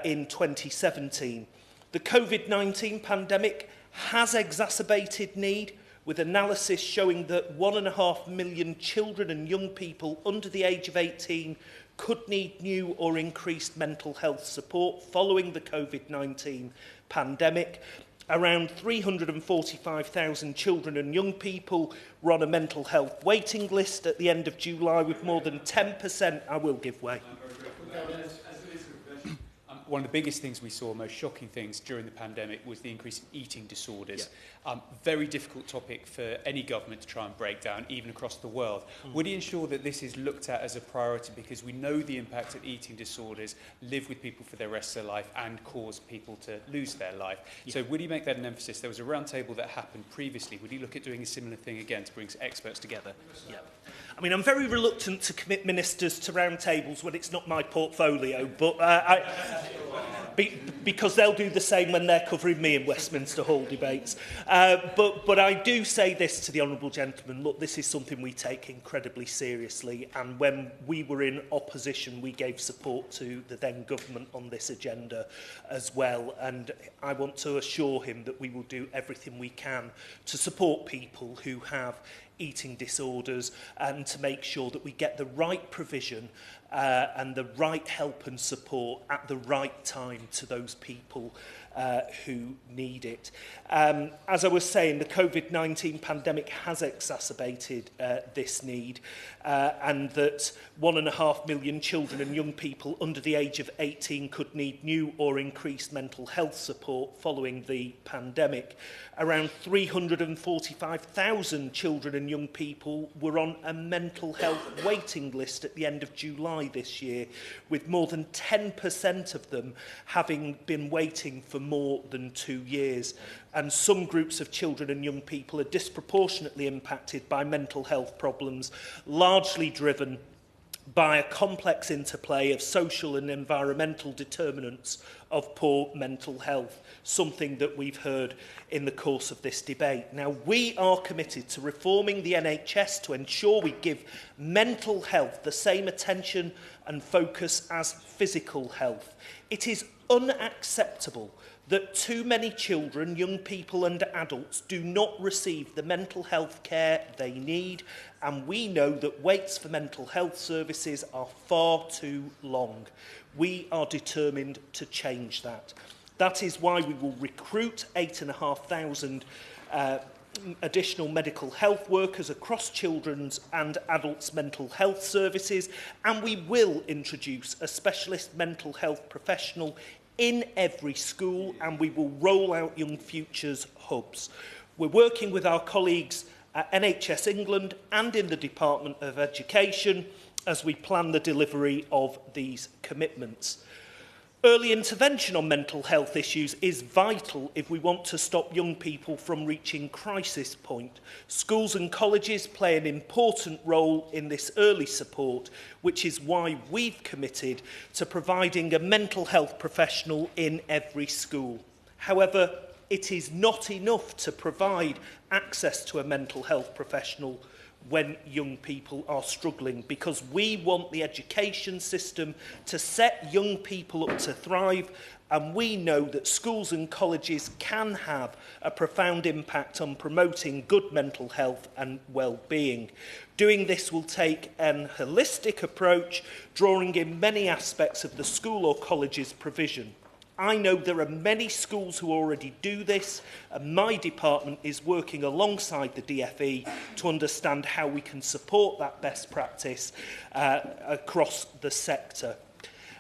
in 2017. The COVID-19 pandemic has exacerbated need, with analysis showing that 1.5 million children and young people under the age of 18 could need new or increased mental health support following the COVID-19 pandemic. Around 345,000 children and young people were on a mental health waiting list at the end of July, with more than 10%. I will give way. One of the biggest things we saw, most shocking things during the pandemic, was the increase in eating disorders. Yeah. Very difficult topic for any government to try and break down, even across the world. Would he ensure that this is looked at as a priority, because we know the impact that eating disorders live with people for the rest of their life and cause people to lose their life? Yeah. So would he make that an emphasis? There was a roundtable that happened previously. Would he look at doing a similar thing again to bring experts together? Yeah. I mean, I'm very reluctant to commit ministers to roundtables when it's not my portfolio, but because they'll do the same when they're covering me in Westminster Hall debates. But I do say this to the honourable gentleman: look, this is something we take incredibly seriously, and when we were in opposition, we gave support to the then government on this agenda as well. And I want to assure him that we will do everything we can to support people who have eating disorders, and to make sure that we get the right provision and the right help and support at the right time to those people who need it. As I was saying, the COVID-19 pandemic has exacerbated this need, and that 1.5 million children and young people under the age of 18 could need new or increased mental health support following the pandemic. Around 345,000 children and young people were on a mental health waiting list at the end of July this year, with more than 10% of them having been waiting for more than 2 years. And some groups of children and young people are disproportionately impacted by mental health problems, largely driven by a complex interplay of social and environmental determinants of poor mental health, something that we've heard in the course of this debate. Now, we are committed to reforming the NHS to ensure we give mental health the same attention and focus as physical health. It is unacceptable that too many children, young people and adults do not receive the mental health care they need, and we know that waits for mental health services are far too long. We are determined to change that. That is why we will recruit 8,500 additional medical health workers across children's and adults' mental health services, and we will introduce a specialist mental health professional in every school, and we will roll out Young Futures hubs. We're working with our colleagues at NHS England and in the Department of Education as we plan the delivery of these commitments. Early intervention on mental health issues is vital if we want to stop young people from reaching crisis point. Schools and colleges play an important role in this early support, which is why we've committed to providing a mental health professional in every school. However, it is not enough to provide access to a mental health professional when young people are struggling, because we want the education system to set young people up to thrive, and we know that schools and colleges can have a profound impact on promoting good mental health and well-being. Doing this will take an holistic approach, drawing in many aspects of the school or college's provision. I know there are many schools who already do this, and my department is working alongside the DFE to understand how we can support that best practice across the sector.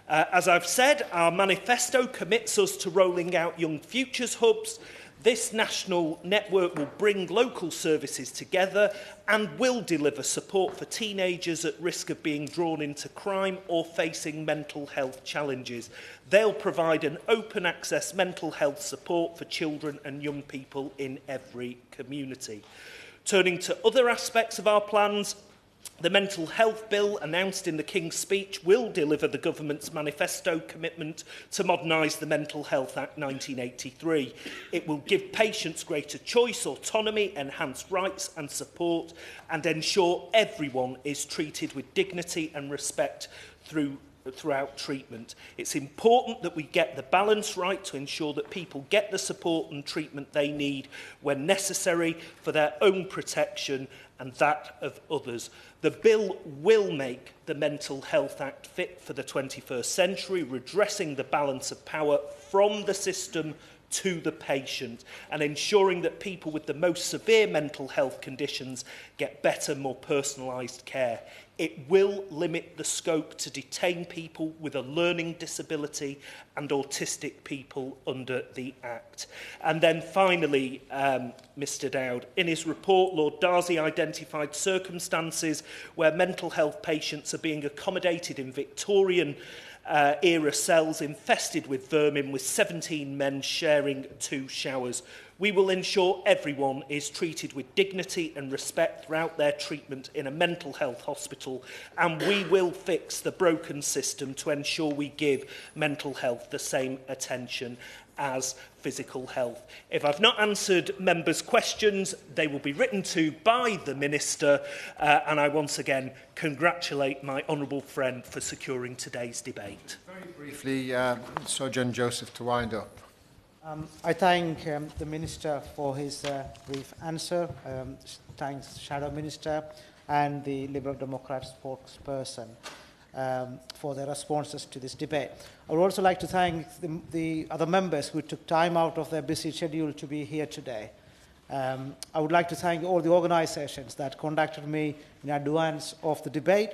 As I've said, our manifesto commits us to rolling out Young Futures hubs. This national network will bring local services together and will deliver support for teenagers at risk of being drawn into crime or facing mental health challenges. They'll provide an open access mental health support for children and young people in every community. Turning to other aspects of our plans, the Mental Health Bill announced in the King's Speech will deliver the government's manifesto commitment to modernise the Mental Health Act 1983. It will give patients greater choice, autonomy, enhanced rights and support, and ensure everyone is treated with dignity and respect throughout treatment. It's important that we get the balance right to ensure that people get the support and treatment they need when necessary for their own protection and that of others. The bill will make the Mental Health Act fit for the 21st century, redressing the balance of power from the system to the patient and ensuring that people with the most severe mental health conditions get better, more personalised care. It will limit the scope to detain people with a learning disability and autistic people under the Act. And then finally, Mr Dowd, in his report, Lord Darcy identified circumstances where mental health patients are being accommodated in Victorian era cells infested with vermin, with 17 men sharing 2 showers. We will ensure everyone is treated with dignity and respect throughout their treatment in a mental health hospital, and we will fix the broken system to ensure we give mental health the same attention as physical health. If I've not answered members' questions, they will be written to by the Minister, and I once again congratulate my honourable friend for securing today's debate. Very briefly, Sojourn Joseph, to wind up. I thank the Minister for his brief answer. thanks Shadow Minister and the Liberal Democrat spokesperson for their responses to this debate. I would also like to thank the other members who took time out of their busy schedule to be here today. I would like to thank all the organisations that contacted me in advance of the debate.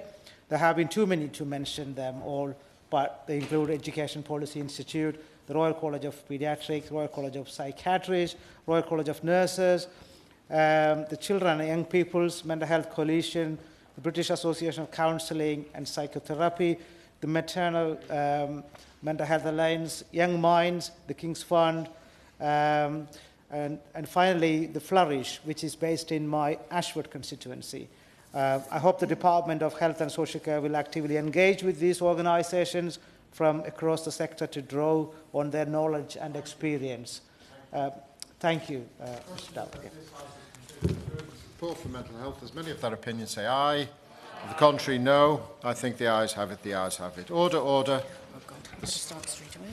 There have been too many to mention them all, but they include Education Policy Institute, the Royal College of Paediatrics, Royal College of Psychiatrists, Royal College of Nurses, the Children and Young People's Mental Health Coalition, the British Association of Counselling and Psychotherapy, the Maternal Mental Health Alliance, Young Minds, the King's Fund, and finally the Flourish, which is based in my Ashford constituency. I hope the Department of Health and Social Care will actively engage with these organisations from across the sector to draw on their knowledge and experience. Thank you, Mr. Dowd. Support for mental health. As many of their opinions say aye. On the contrary, no. I think the ayes have it. The ayes have it. Order, order. Oh God, let's just start straight away.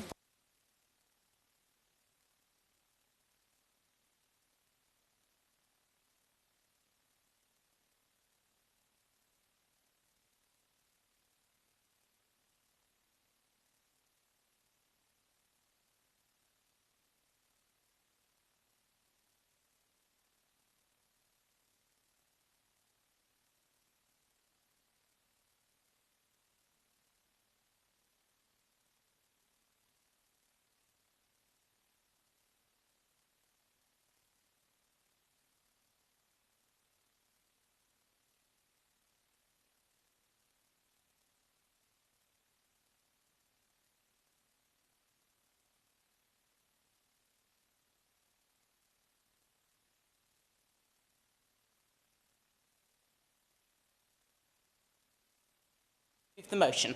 The motion.